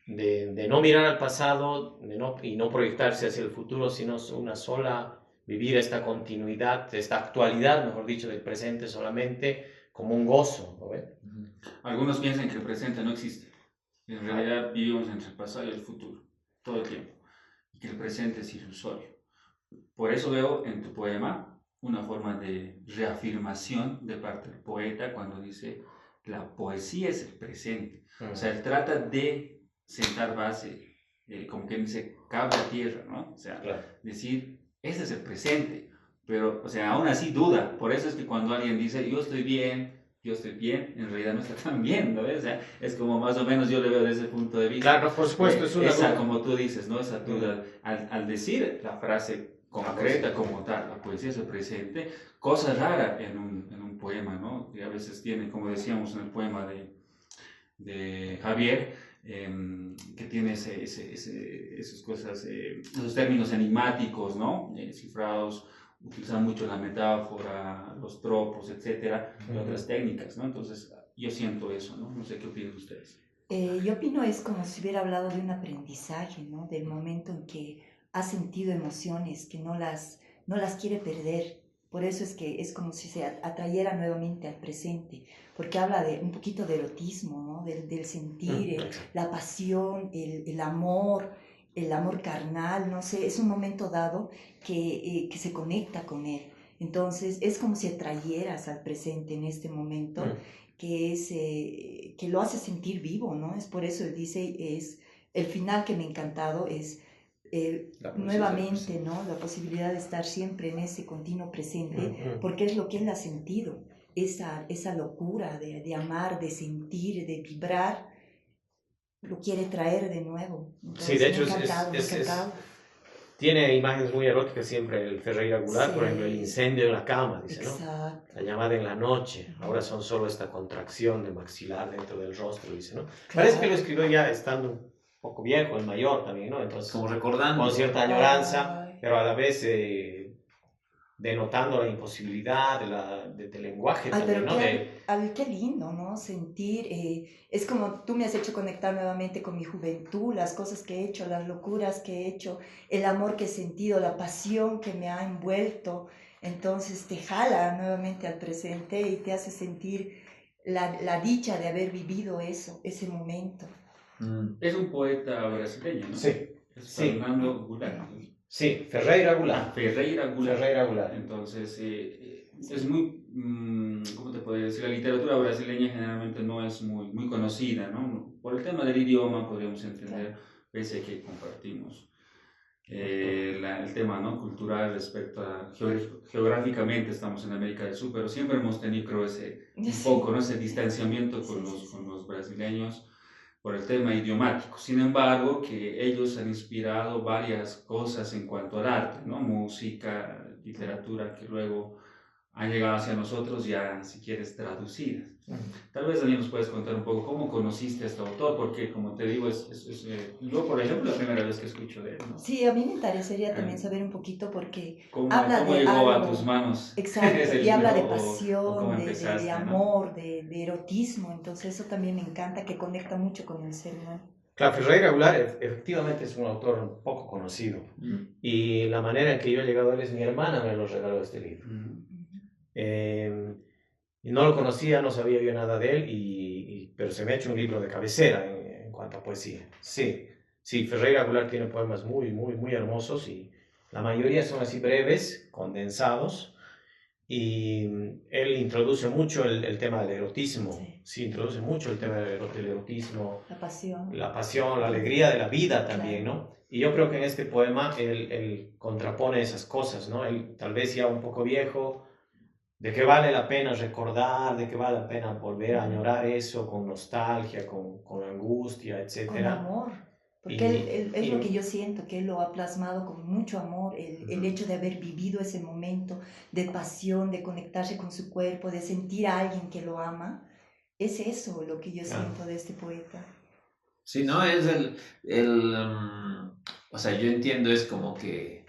de no mirar al pasado y no proyectarse hacia el futuro, sino una sola, vivir esta continuidad, esta actualidad, mejor dicho, del presente solamente como un gozo, ¿no ves? Algunos piensan que el presente no existe. En realidad vivimos entre el pasado y el futuro, todo el tiempo, y que el presente es ilusorio. Por eso veo en tu poema una forma de reafirmación de parte del poeta cuando dice la poesía es el presente. O sea, él trata de sentar base, como quien dice, cable a tierra, ¿no? O sea, Claro. decir, ese es el presente, pero, o sea, aún así duda. Por eso es que cuando alguien dice, yo estoy bien, en realidad no está tan bien, ¿no? O sea, es como más o menos yo le veo desde ese punto de vista. Claro, por supuesto, es una esa, duda. como tú dices, ¿no? Esa duda, al decir la frase concreta como tal, la poesía es el presente, cosa rara en un poema, ¿no? Que a veces tiene, como decíamos en el poema de Javier, que tiene esas cosas, esos términos enigmáticos, ¿no? Cifrados, utilizan mucho la metáfora, los tropos, etcétera, y otras técnicas, ¿no? Entonces, yo siento eso, ¿no? No sé qué opinan ustedes. Yo opino es como si hubiera hablado de un aprendizaje, ¿no? Del momento en que ha sentido emociones que no las quiere perder. Por eso es que es como si se atrayera nuevamente al presente, porque habla de un poquito de erotismo, ¿no? Del sentir, la pasión, el amor carnal, no sé, es un momento dado que se conecta con él. Entonces es como si atrayeras al presente en este momento que lo hace sentir vivo, ¿no? Es por eso él dice, es el final que me ha encantado es nuevamente, ¿no? La posibilidad de estar siempre en ese continuo presente, porque es lo que él ha sentido, esa locura de amar, de sentir, de vibrar, lo quiere traer de nuevo. Entonces, Sí, de hecho me ha encantado. Tiene imágenes muy eróticas siempre el Ferreira Goulart, por ejemplo, el incendio en la cama, dice, ¿no? Exacto. La llamada en la noche, ahora son solo esta contracción de maxilar dentro del rostro, dice, ¿no? Parece que lo escribió ya estando un poco viejo, el mayor también, ¿no? Entonces, como recordando. Con cierta añoranza, pero a la vez denotando la imposibilidad del lenguaje también, ¿no? Qué lindo, ¿no? Sentir, es como tú me has hecho conectar nuevamente con mi juventud, las cosas que he hecho, las locuras que he hecho, el amor que he sentido, la pasión que me ha envuelto. Entonces te jala nuevamente al presente y te hace sentir la dicha de haber vivido eso, ese momento. Es un poeta brasileño, ¿no? Sí. Es Fernando Goulart. Sí, Ferreira Goulart. Ferreira Goulart. Ferreira Goulart. Entonces, es muy, ¿cómo te podría decir? La literatura brasileña generalmente no es muy conocida, ¿no? Por el tema del idioma podríamos entender, pese a que compartimos el tema, ¿no? Cultural respecto a geográficamente estamos en América del Sur, pero siempre hemos tenido, creo, un poco, ¿no? Ese distanciamiento con los brasileños por el tema idiomático. Sin embargo, que ellos han inspirado varias cosas en cuanto al arte, ¿no? Música, literatura, que luego han llegado hacia nosotros ya, si quieres, traducidas. Tal vez también nos puedes contar un poco cómo conociste a este autor, porque como te digo, yo, por ejemplo, la primera vez que escucho de él, ¿no? Sí, a mí me interesaría también saber un poquito porque ¿Cómo habla de llegó algo, a tus manos? exacto, y habla de pasión, empezaste, de amor, de erotismo, entonces eso también me encanta, que conecta mucho con el ser humano. Claro, Ferreira Goulart efectivamente es un autor poco conocido y la manera en que yo he llegado a él es mi hermana me lo regaló este libro. Y no lo conocía, no sabía yo nada de él, pero se me ha hecho un libro de cabecera en cuanto a poesía. Sí, Ferreira Goulart tiene poemas muy hermosos y la mayoría son así breves, condensados, y él introduce mucho el tema del erotismo. Sí, introduce mucho el tema del erotismo. La pasión, la alegría de la vida también, ¿no? Y yo creo que en este poema él contrapone esas cosas, ¿no? Él tal vez ya un poco viejo, de que vale la pena recordar, de que vale la pena volver a añorar eso con nostalgia, con angustia, etc. Con amor, porque es lo que yo siento, que él lo ha plasmado con mucho amor, el hecho de haber vivido ese momento de pasión, de conectarse con su cuerpo, de sentir a alguien que lo ama, es eso lo que yo siento de este poeta. Sí, no, es o sea, yo entiendo, es como que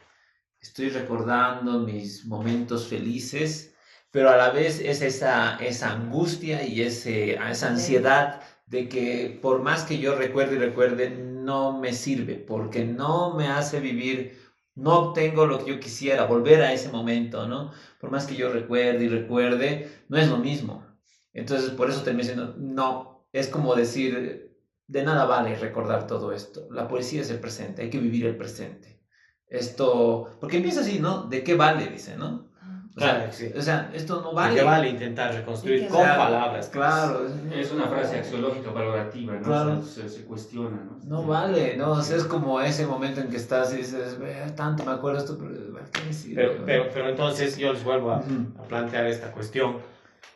estoy recordando mis momentos felices, pero a la vez es esa angustia y esa ansiedad de que por más que yo recuerde y recuerde, no me sirve, porque no me hace vivir, no obtengo lo que yo quisiera, volver a ese momento, ¿no? Por más que yo recuerde y recuerde, no es lo mismo. Entonces, por eso termino diciendo, no, es como decir, de nada vale recordar todo esto. La poesía es el presente, hay que vivir el presente. Esto, porque empieza así, ¿no? ¿De qué vale? Dice, ¿no? Claro, sí. O sea, esto no ¿De vale. qué vale intentar reconstruir con palabras? Claro. Es una frase axiológica valorativa, ¿no? Claro. Se cuestiona, ¿no? No vale, ¿no? O sea, es como ese momento en que estás y dices, tanto me acuerdo esto, pero ¿qué me sirve? Pero entonces yo les vuelvo a plantear esta cuestión.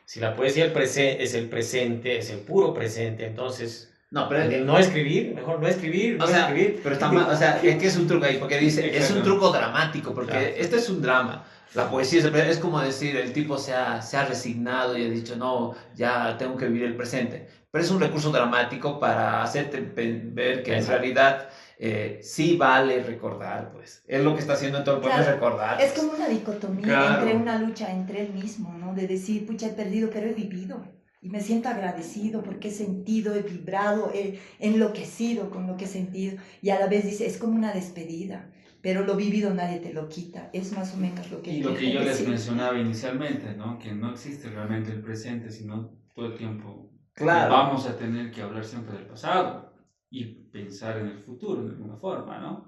Si la poesía es el presente, es el puro presente, entonces... No, pero no escribir, mejor no escribir, no escribir. Pero está mal, o sea, es que es un truco ahí, porque dice, es un truco dramático, porque Claro. este es un drama. La poesía es como decir, el tipo se ha resignado y ha dicho, no, ya tengo que vivir el presente. Pero es un recurso dramático para hacerte ver que en realidad sí vale recordar, pues. Es lo que está haciendo en todo el pueblo, es recordar. Es como una dicotomía Claro. entre una lucha entre él mismo, ¿no? De decir, pucha, he perdido, pero he vivido. Y me siento agradecido porque he sentido, he vibrado, he enloquecido con lo que he sentido. Y a la vez dice, es como una despedida, pero lo vivido nadie te lo quita. Es más o menos lo que... Y lo que yo les decir. mencionaba inicialmente, ¿no? Que no existe realmente el presente, sino todo el tiempo Claro. vamos a tener que hablar siempre del pasado y pensar en el futuro de alguna forma, ¿no?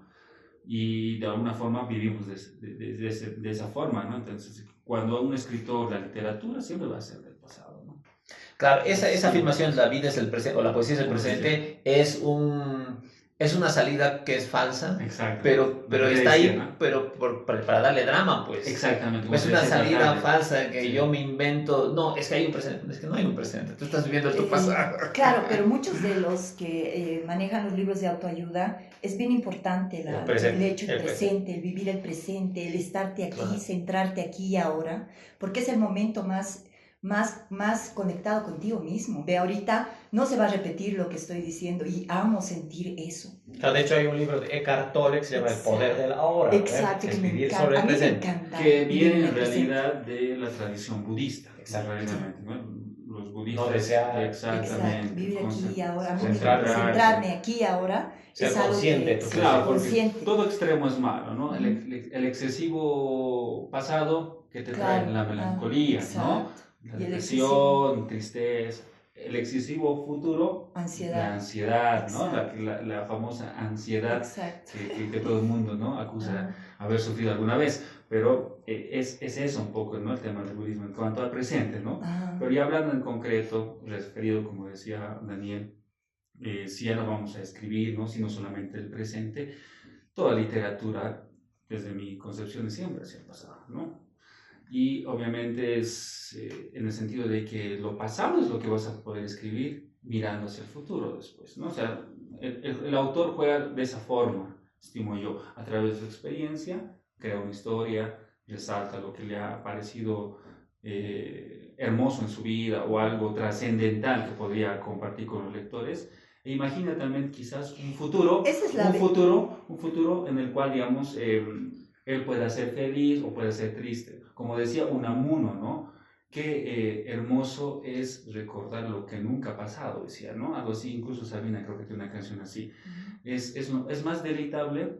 Y de alguna forma vivimos de esa forma, ¿no? Entonces, cuando un escritor, la literatura siempre va a ser del pasado, ¿no? Claro, esa afirmación, la vida es el presente, o la poesía es el presente, es una salida que es falsa, Exacto. pero está ahí, ¿no? pero para darle drama, pues. Exactamente. Es una salida tarde. falsa que Sí. yo me invento. No, es que hay un presente, es que no hay un presente, tú estás viviendo tu pasado. Claro, pero muchos de los que manejan los libros de autoayuda, es bien importante el hecho del presente, el vivir el presente, el estarte aquí, centrarte aquí y ahora, porque es el momento más conectado contigo mismo. Ve, ahorita no se va a repetir lo que estoy diciendo y amo sentir eso. De hecho, hay un libro de Eckhart Tolle que se llama El poder del ahora. Exacto, que me Escribir encanta. sobre el A mí me presente. encanta. Que viene en realidad de la tradición budista. Exactamente. ¿No? Los budistas. No desear. Exactamente. Vivir aquí y ahora. Centrarme aquí y ahora. Ser es algo consciente. que, Claro, porque consciente. todo extremo es malo, ¿no? El excesivo pasado que te trae la melancolía, ¿no? La depresión, tristeza. El excesivo futuro, la ansiedad, ¿no? La famosa ansiedad que todo el mundo, ¿no? acusa haber sufrido alguna vez. Pero es eso un poco, ¿no? El tema del budismo en cuanto al presente, ¿no? Pero ya hablando en concreto, referido, como decía Daniel, si ya no vamos a escribir, ¿no? Sino solamente el presente, toda literatura, desde mi concepción, es siempre hacia el pasado, ¿no? Y obviamente es en el sentido de que lo pasado es lo que vas a poder escribir mirando hacia el futuro después, ¿no? O sea, el autor juega de esa forma, estimo yo, a través de su experiencia, crea una historia, resalta lo que le ha parecido hermoso en su vida o algo trascendental que podría compartir con los lectores. E imagina también quizás un futuro en el cual, digamos, él pueda ser feliz o pueda ser triste. Como decía Unamuno, ¿no? Qué hermoso es recordar lo que nunca ha pasado, decía, ¿no? Algo así, incluso Sabina creo que tiene una canción así. Es más deleitable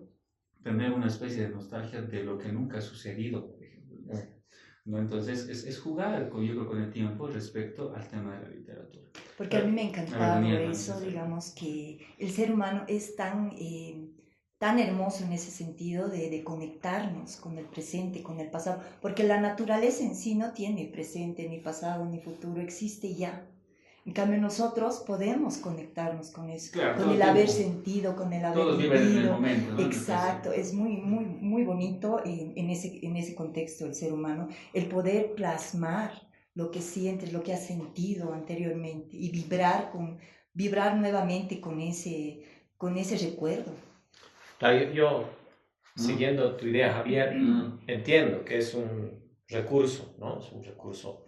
tener una especie de nostalgia de lo que nunca ha sucedido, por ejemplo, ¿no? Entonces, es jugar, yo creo, con el tiempo respecto al tema de la literatura. Porque a mí me ha encantado eso, digamos, que el ser humano es tan hermoso en ese sentido de conectarnos con el presente, con el pasado, porque la naturaleza en sí no tiene presente, ni pasado, ni futuro, existe ya. En cambio, nosotros podemos conectarnos con eso, claro, con el haber sentido, con el haber todos vivido. Viven en el momento, ¿no? Exacto, es muy, muy, muy bonito en ese contexto del ser humano, el poder plasmar lo que sientes, lo que has sentido anteriormente y vibrar nuevamente con ese recuerdo. Claro, yo siguiendo tu idea, Javier, entiendo que es un recurso, ¿no? Es un recurso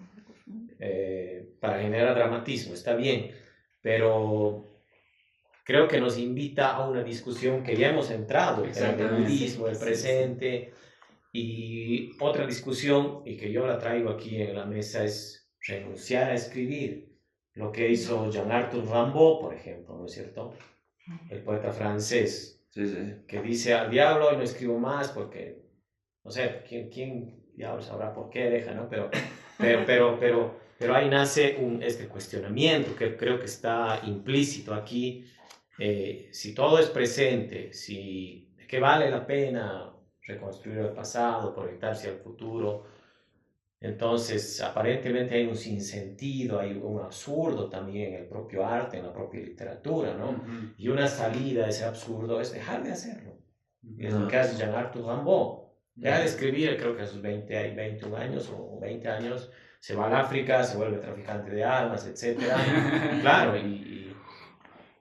para generar dramatismo, está bien, pero creo que nos invita a una discusión que ya hemos entrado, el budismo, el presente, Y otra discusión, y que yo la traigo aquí en la mesa, es renunciar a escribir. Lo que hizo Jean-Arthur Rimbaud, por ejemplo, ¿no es cierto? El poeta francés, Sí, sí. que dice al diablo y no escribo más porque, no sé, ¿quién diablo sabrá por qué deja, ¿no? Pero ahí nace este cuestionamiento que creo que está implícito aquí. Si todo es presente, si ¿de qué vale la pena reconstruir el pasado, proyectarse al futuro? Entonces, aparentemente hay un sinsentido, hay un absurdo también en el propio arte, en la propia literatura, ¿no? Ujú. Y una salida a ese absurdo es dejar de hacerlo. Y es lo Ujú. que hace Jean-Arthur Rimbaud. Deja de escribir, creo que a sus 21 años o 20 años, se va al África, se vuelve traficante de armas, etc. Claro,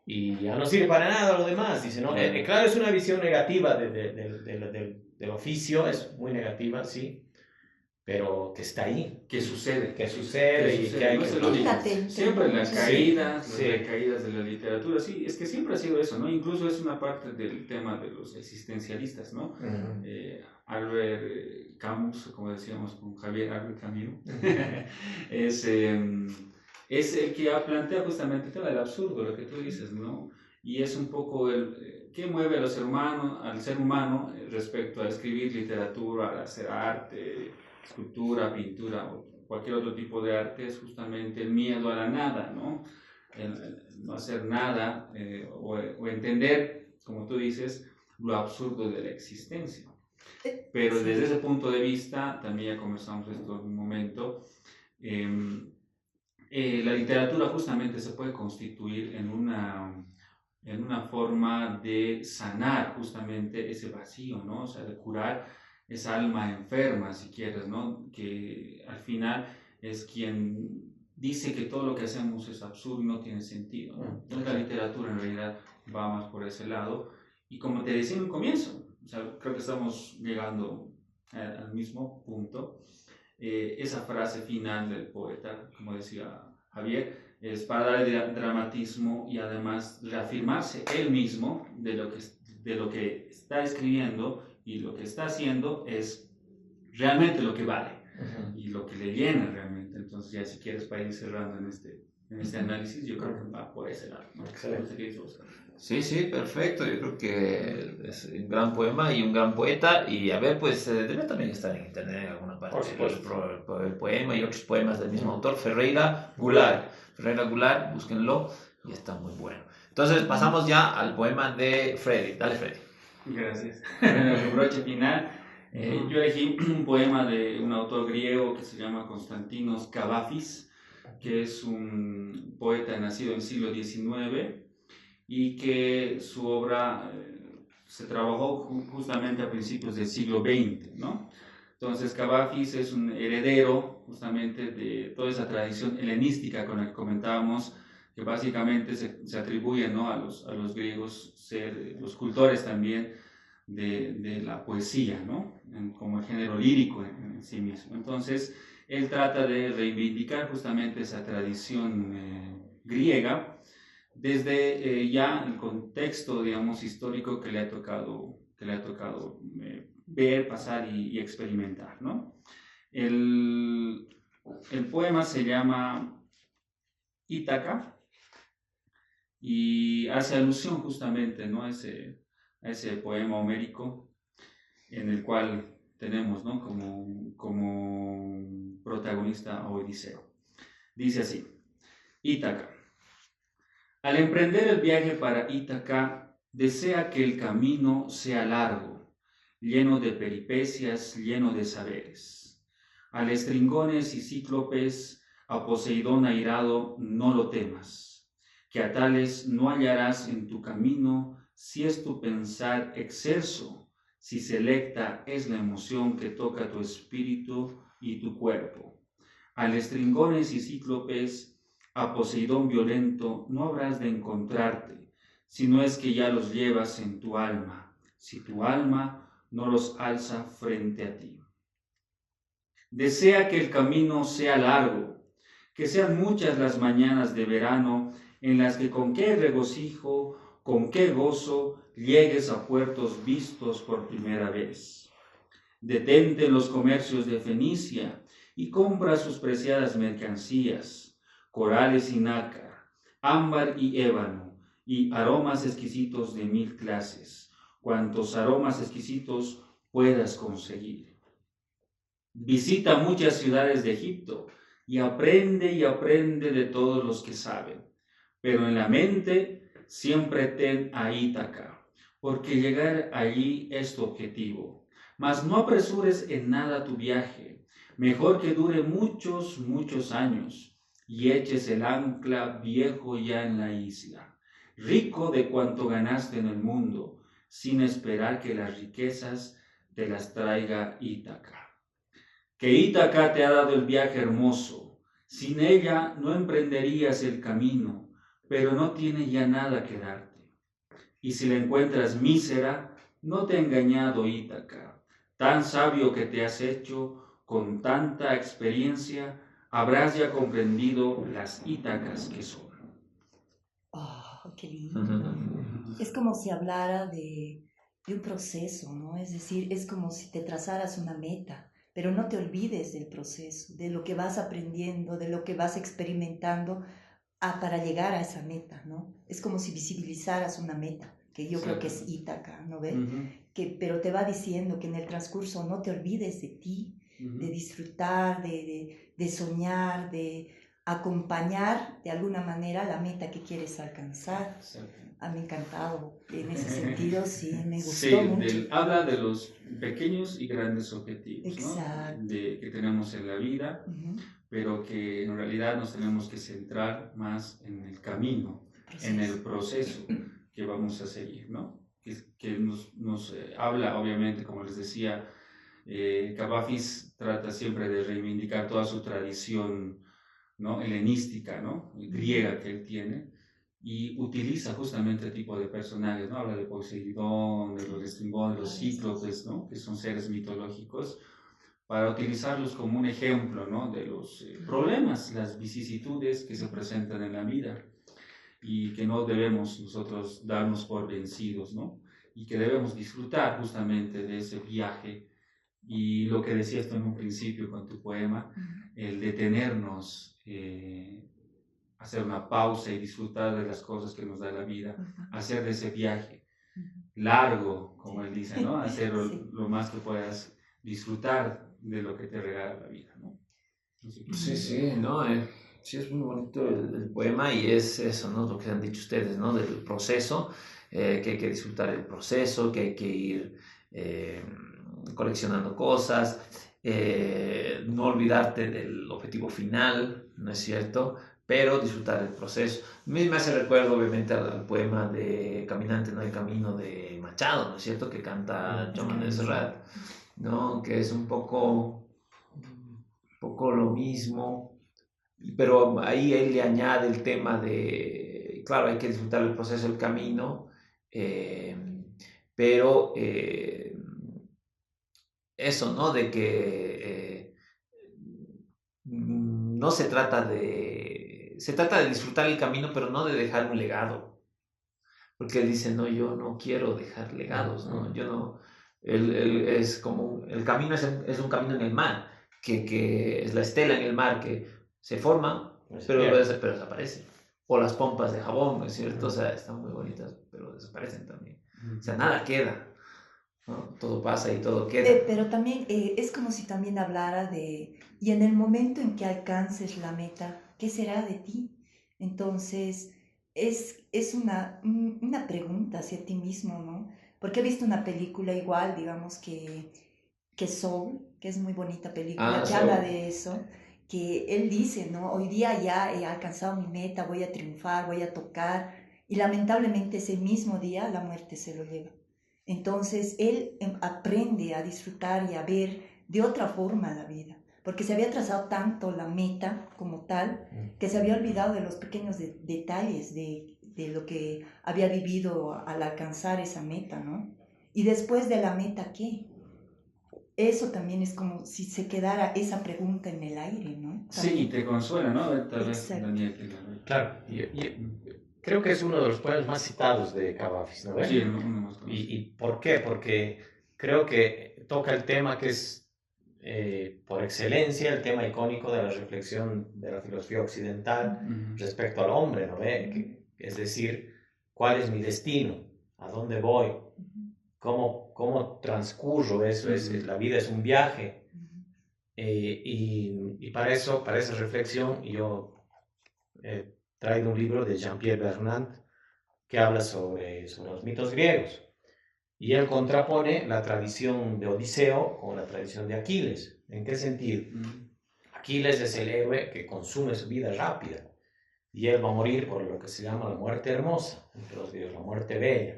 y ya no sirve para nada lo demás. Dice, ¿no? Claro, es una visión negativa del oficio, es muy negativa, sí, pero que está ahí. ¿Qué sucede? Que sucede y que hay No que... es el único. Latente. Siempre las Sí, caídas, sí. las recaídas de la literatura, sí, es que siempre ha sido eso, ¿no? Incluso es una parte del tema de los existencialistas, ¿no? Ujú. Albert Camus, como decíamos con Javier Albert Camus, Ujú. es el que plantea justamente el tema del absurdo, lo que tú dices, ¿no? Y es un poco qué mueve al ser humano respecto a escribir literatura, a hacer arte, escultura, pintura o cualquier otro tipo de arte, es justamente el miedo a la nada, ¿no? El no hacer nada o entender, como tú dices, lo absurdo de la existencia. Pero desde ese punto de vista, también ya conversamos esto en un momento, la literatura justamente se puede constituir en una forma de sanar justamente ese vacío, ¿no? O sea, de curar esa alma enferma, si quieres, ¿no? Que al final es quien dice que todo lo que hacemos es absurdo y no tiene sentido, ¿no? Entonces la literatura en realidad va más por ese lado. Y como te decía en un comienzo, o sea, creo que estamos llegando al mismo punto. Esa frase final del poeta, como decía Javier, es para darle dramatismo y además reafirmarse él mismo de lo que está escribiendo y lo que está haciendo es realmente lo que vale y lo que le llena realmente. Entonces ya si quieres para ir cerrando en este análisis, yo creo que va por ese lado, ¿no? Excelente. Sí, sí, perfecto. Yo creo que es un gran poema y un gran poeta. Y a ver, pues debe también estar en internet en alguna parte. Por supuesto. El poema y otros poemas del mismo autor, Ferreira Goulart. Ferreira Goulart, búsquenlo y está muy bueno. Entonces pasamos ya al poema de Freddy. Dale, Freddy. Gracias. En el broche final, yo elegí un poema de un autor griego que se llama Konstantinos Kavafis, que es un poeta nacido en el siglo XIX y que su obra se trabajó justamente a principios del siglo XX, ¿no? Entonces Cavafis es un heredero justamente de toda esa tradición helenística con la que comentábamos, que básicamente se atribuye, ¿no? a los griegos ser los cultores también de la poesía, ¿no? Como el género lírico en sí mismo. Entonces él trata de reivindicar justamente esa tradición griega desde ya el contexto, digamos, histórico que le ha tocado ver, pasar y experimentar, ¿no? El poema se llama Ítaca y hace alusión justamente, ¿no? a ese poema homérico en el cual tenemos, ¿no? como protagonista a Odiseo. Dice así, Ítaca. Al emprender el viaje para Ítaca, desea que el camino sea largo, lleno de peripecias, lleno de saberes. A Lestringones y Cíclopes, a Poseidón airado, no lo temas, que a tales no hallarás en tu camino si es tu pensar excelso, si selecta es la emoción que toca tu espíritu y tu cuerpo. A Lestringones y Cíclopes, a Poseidón violento no habrás de encontrarte, si no es que ya los llevas en tu alma, si tu alma no los alza frente a ti. Desea que el camino sea largo, que sean muchas las mañanas de verano en las que con qué regocijo, con qué gozo llegues a puertos vistos por primera vez. Detente en los comercios de Fenicia y compra sus preciadas mercancías, corales y nácar, ámbar y ébano, y aromas exquisitos de 1000 clases, cuantos aromas exquisitos puedas conseguir. Visita muchas ciudades de Egipto y aprende de todos los que saben, pero en la mente siempre ten a Ítaca, porque llegar allí es tu objetivo. Mas no apresures en nada tu viaje, mejor que dure muchos, muchos años, y eches el ancla viejo ya en la isla, rico de cuanto ganaste en el mundo, sin esperar que las riquezas te las traiga Ítaca. Que Ítaca te ha dado el viaje hermoso, sin ella no emprenderías el camino, pero no tiene ya nada que darte. Y si la encuentras mísera, no te ha engañado Ítaca, tan sabio que te has hecho con tanta experiencia, habrás ya comprendido las Ítacas que son. Oh, qué lindo. Es como si hablara de un proceso, ¿no? Es decir, es como si te trazaras una meta, pero no te olvides del proceso, de lo que vas aprendiendo, de lo que vas experimentando para llegar a esa meta, ¿no? Es como si visibilizaras una meta, que yo creo que es Ítaca, ¿no ves? Pero te va diciendo que en el transcurso no te olvides de ti, de disfrutar, de soñar, de acompañar de alguna manera la meta que quieres alcanzar. A mí me ha encantado, en ese sentido sí, me gustó mucho. Habla de los pequeños y grandes objetivos, exacto, ¿no? Que tenemos en la vida, pero que en realidad nos tenemos que centrar más en el camino, en el proceso que vamos a seguir, ¿no? Que nos habla, obviamente, como les decía, Kavafis trata siempre de reivindicar toda su tradición, ¿no? Helenística, ¿no? Griega que él tiene, y utiliza justamente el tipo de personajes, ¿no? Habla de Poseidón, de los Estrimbón, de los Cíclopes, ¿no? Que son seres mitológicos, para utilizarlos como un ejemplo, ¿no? De los problemas, las vicisitudes que se presentan en la vida y que no debemos nosotros darnos por vencidos, ¿no? Y que debemos disfrutar justamente de ese viaje. Y lo que decías tú en un principio con tu poema, el detenernos, hacer una pausa y disfrutar de las cosas que nos da la vida, hacer de ese viaje largo, como él dice, ¿no? Hacer lo más que puedas, disfrutar de lo que te regala la vida, ¿no? Sí, ¿no? Sí, es muy bonito el poema y es eso, ¿no? Lo que han dicho ustedes, ¿no? Del proceso, que hay que disfrutar el proceso, que hay que ir coleccionando cosas, no olvidarte del objetivo final, ¿no es cierto? Pero disfrutar el proceso. A mí me hace recuerdo, obviamente, al poema de Caminante no hay camino de Machado, ¿no es cierto? Que canta Joan de Serrat, ¿no? Que es un poco lo mismo, pero ahí él le añade el tema de, claro, hay que disfrutar el proceso, el camino, pero eso, ¿no? De que no se trata se trata de disfrutar el camino, pero no de dejar un legado, porque él dice, no, yo no quiero dejar legados, ¿no? Yo no, él es como, el camino es un camino en el mar, que es la estela en el mar que se forma, pero desaparece. O las pompas de jabón, ¿no es cierto? O sea, están muy bonitas, pero desaparecen también. O sea, nada queda, ¿no? Todo pasa y todo queda. Pero también es como si también hablara y en el momento en que alcances la meta, ¿qué será de ti? Entonces, es una pregunta hacia ti mismo, ¿no? Porque he visto una película igual, digamos, que Soul, que es muy bonita película, que habla de eso, que él dice, ¿no? Hoy día ya he alcanzado mi meta, voy a triunfar, voy a tocar, y lamentablemente ese mismo día la muerte se lo lleva. Entonces él aprende a disfrutar y a ver de otra forma la vida, porque se había trazado tanto la meta como tal, que se había olvidado de los pequeños detalles de lo que había vivido al alcanzar esa meta, ¿no? Y después de la meta, ¿qué? Eso también es como si se quedara esa pregunta en el aire, ¿no? Sí, te consuela, ¿no? Tal vez, Daniel. Claro, creo que es uno de los poemas más citados de Kavafis, ¿no ves? Sí, uno más conocido. ¿Y por qué? Porque creo que toca el tema que es, por excelencia, el tema icónico de la reflexión de la filosofía occidental respecto al hombre, ¿no ve? Es decir, ¿cuál es mi destino? ¿A dónde voy? ¿Cómo transcurro? Eso es, la vida es un viaje. Y para eso, para esa reflexión, yo he traído un libro de Jean-Pierre Vernant que habla sobre los mitos griegos. Y él contrapone la tradición de Odiseo con la tradición de Aquiles. ¿En qué sentido? Aquiles es el héroe que consume su vida rápida y él va a morir por lo que se llama la muerte hermosa, entre los griegos, la muerte bella.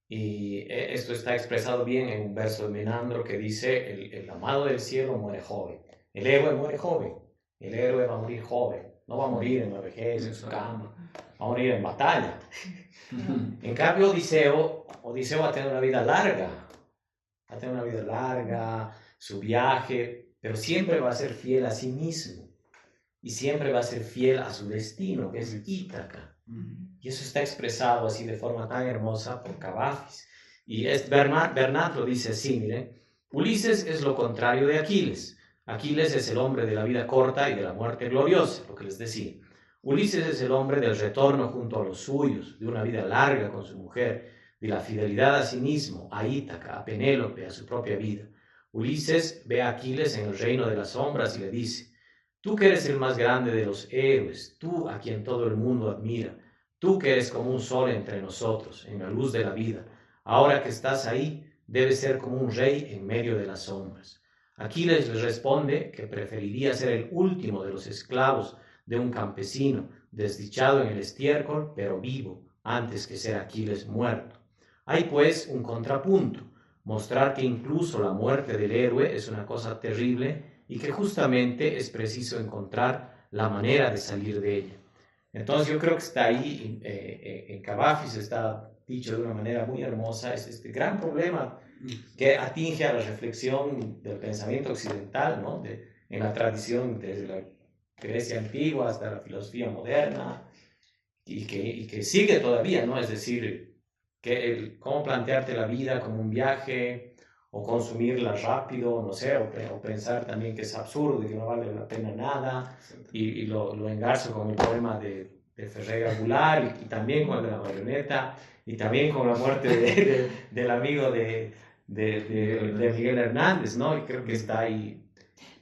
Y esto está expresado bien en un verso de Menandro que dice, el amado del cielo muere joven, el héroe muere joven, el héroe va a morir joven, no va a morir en la vejez, en su cama, va a morir en batalla. En cambio, Odiseo va a tener una vida larga, su viaje, pero siempre va a ser fiel a sí mismo y siempre va a ser fiel a su destino, que es Ítaca. Y eso está expresado así de forma tan hermosa por Cavafis. Y Bernat lo dice así, mire, Ulises es lo contrario de Aquiles. Aquiles es el hombre de la vida corta y de la muerte gloriosa, lo que les decía. Ulises es el hombre del retorno junto a los suyos, de una vida larga con su mujer, de la fidelidad a sí mismo, a Ítaca, a Penélope, a su propia vida. Ulises ve a Aquiles en el reino de las sombras y le dice, tú que eres el más grande de los héroes, tú a quien todo el mundo admira, tú que eres como un sol entre nosotros, en la luz de la vida, ahora que estás ahí, debes ser como un rey en medio de las sombras. Aquiles le responde que preferiría ser el último de los esclavos de un campesino, desdichado en el estiércol, pero vivo, antes que ser Aquiles muerto. Hay pues un contrapunto, mostrar que incluso la muerte del héroe es una cosa terrible y que justamente es preciso encontrar la manera de salir de ella. Entonces yo creo que está ahí, en Cavafis está dicho de una manera muy hermosa, es este gran problema que atinge a la reflexión del pensamiento occidental, ¿no? En la tradición desde la Grecia antigua hasta la filosofía moderna, y que sigue todavía, ¿no? Es decir, cómo plantearte la vida como un viaje, o consumirla rápido, no sé, o pensar también que es absurdo y que no vale la pena nada, y lo engarzo con el poema de Ferreira Goulart, y también con el de la marioneta, y también con la muerte del amigo de Miguel Hernández, ¿no? Y creo que está ahí.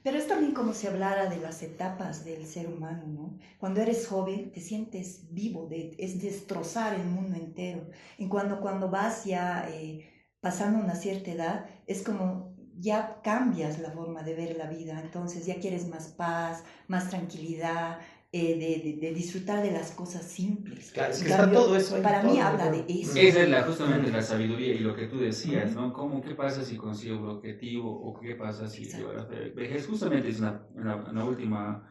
Pero es también como si hablara de las etapas del ser humano, ¿no? Cuando eres joven te sientes vivo, es destrozar el mundo entero. Y cuando vas ya pasando una cierta edad, es como ya cambias la forma de ver la vida, entonces ya quieres más paz, más tranquilidad, de disfrutar de las cosas simples. Claro, es que cambio, está todo eso ahí. Para mí habla de eso. Esa es justamente la sabiduría y lo que tú decías, ¿no? ¿Qué pasa si consigo un objetivo o qué pasa si llevo a la vejez? Justamente es las últimas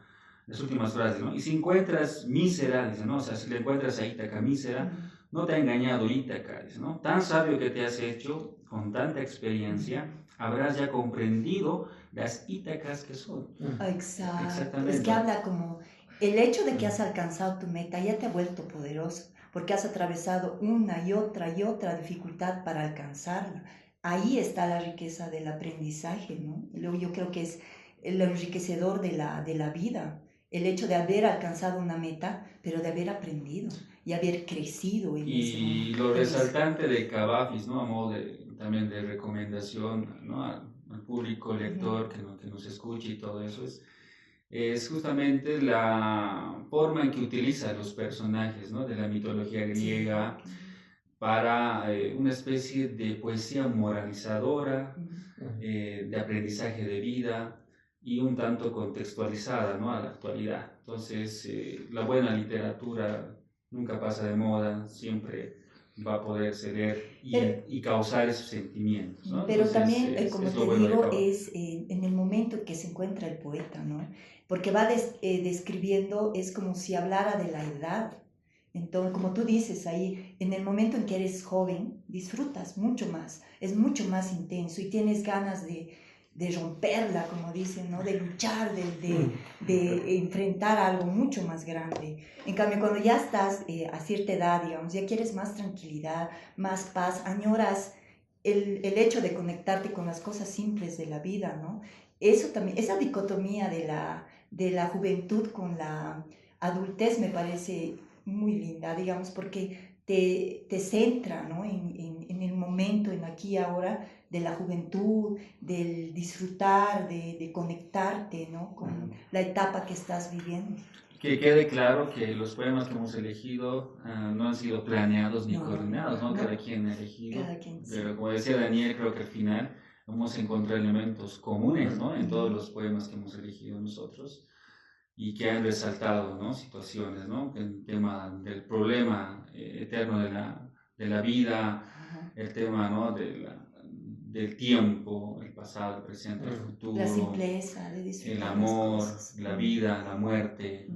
frases, ¿no? Y si encuentras mísera, dice, ¿no? O sea, si le encuentras a Ítaca mísera, no te ha engañado Ítaca, dice, ¿no? Tan sabio que te has hecho, con tanta experiencia, habrás ya comprendido las Ítacas que son. Exacto. Exactamente. Es que habla como el hecho de que has alcanzado tu meta ya te ha vuelto poderoso, porque has atravesado una y otra dificultad para alcanzarla. Ahí está la riqueza del aprendizaje, ¿no? Yo creo que es el enriquecedor de la vida, el hecho de haber alcanzado una meta, pero de haber aprendido y haber crecido en ese momento. Y lo resaltante de Cavafis, ¿no? A modo también de recomendación, ¿no? Al público lector que nos escuche y todo eso, es justamente la forma en que utiliza los personajes, ¿no? De la mitología griega para una especie de poesía moralizadora, de aprendizaje de vida y un tanto contextualizada, ¿no? A la actualidad. Entonces, la buena literatura nunca pasa de moda, siempre va a poderse leer y causar esos sentimientos, ¿no? Pero entonces, también, como te digo, es en el momento en que se encuentra el poeta, ¿no? Porque va describiendo, es como si hablara de la edad. Entonces, como tú dices ahí, en el momento en que eres joven, disfrutas mucho más, es mucho más intenso y tienes ganas de romperla, como dicen, ¿no? De luchar, de enfrentar algo mucho más grande. En cambio, cuando ya estás a cierta edad, digamos, ya quieres más tranquilidad, más paz, añoras el hecho de conectarte con las cosas simples de la vida, ¿no? Eso también, esa dicotomía de la juventud con la adultez me parece muy linda, digamos, porque te centra, ¿no? En el momento, en aquí y ahora de la juventud, del disfrutar, de conectarte, ¿no? Con la etapa que estás viviendo. Que quede claro que los poemas que hemos elegido no han sido planeados ni No, coordinados, ¿no? no. Cada quien ha elegido. Cada quien, sí. Pero como decía Daniel, creo que al final hemos encontrado elementos comunes, ¿no? En todos los poemas que hemos elegido nosotros y que han resaltado, ¿no? Situaciones, ¿no? El tema del problema eterno de la vida, Ajá. el tema, ¿no? Del tiempo, el pasado, el presente, el futuro. La simpleza de disfrutar El las amor, cosas. la vida, la muerte,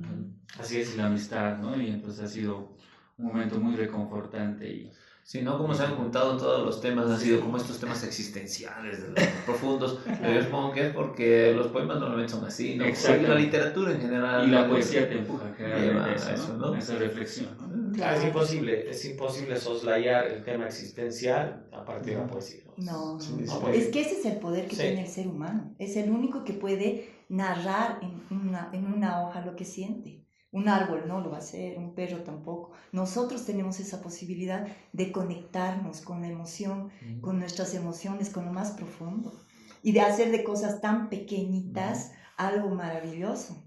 Así es. y la amistad, ¿no? Y entonces ha sido un momento muy reconfortante y Sí, ¿no? Como se han juntado todos los temas, han sido como estos temas existenciales, profundos. Pero yo supongo que es porque los poemas normalmente son así, ¿no? Exacto. Y la literatura en general. y la poesía te empuja lleva generalmente a a eso, eso, ¿no? ¿no? A esa reflexión, ¿no? Claro, es imposible soslayar el tema existencial a partir de la poesía. No, Sí, no. sí. Es que ese es el poder que Sí. tiene el ser humano. Es el único que puede narrar en una hoja lo que siente. Un árbol no lo va a hacer, un perro tampoco. Nosotros tenemos esa posibilidad de conectarnos con la emoción, con nuestras emociones, con lo más profundo. Y de hacer de cosas tan pequeñitas algo maravilloso.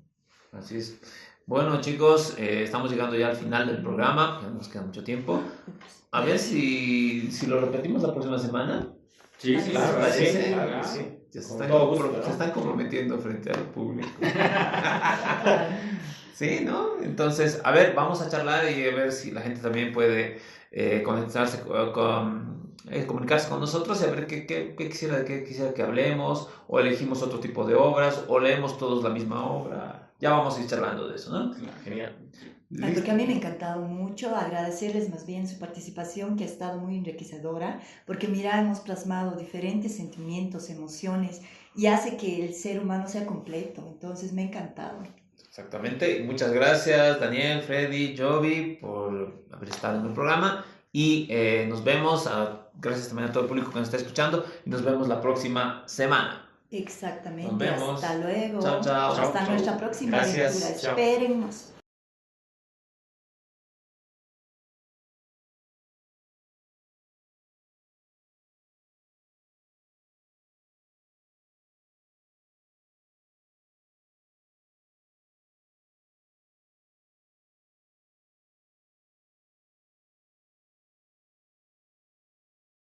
Así es. Bueno, chicos, estamos llegando ya al final del programa, ya nos queda mucho tiempo. A ver si lo repetimos la próxima semana. Sí, sí, claro, ¿les parece? sí, claro, claro. sí. Ya se Con están, todo gusto, ¿no? se están comprometiendo frente al público. Claro. Sí, ¿no? Entonces, a ver, vamos a charlar y a ver si la gente también puede conectarse comunicarse con nosotros y a ver qué quisiera que hablemos, o elegimos otro tipo de obras, o leemos todos la misma obra. Ya vamos a ir charlando de eso, ¿no? Genial. Ay, porque a mí me ha encantado mucho, agradecerles más bien su participación, que ha estado muy enriquecedora, porque mira, hemos plasmado diferentes sentimientos, emociones, y hace que el ser humano sea completo, entonces me ha encantado. Exactamente. Muchas gracias, Daniel, Freddy, Jovi, por haber estado en el programa. Y nos vemos, gracias también a todo el público que nos está escuchando, y nos vemos la próxima semana. Exactamente, Nos vemos. hasta luego, Chao, chao. hasta Chao, nuestra chao. próxima Gracias, aventura, chao. espérennos.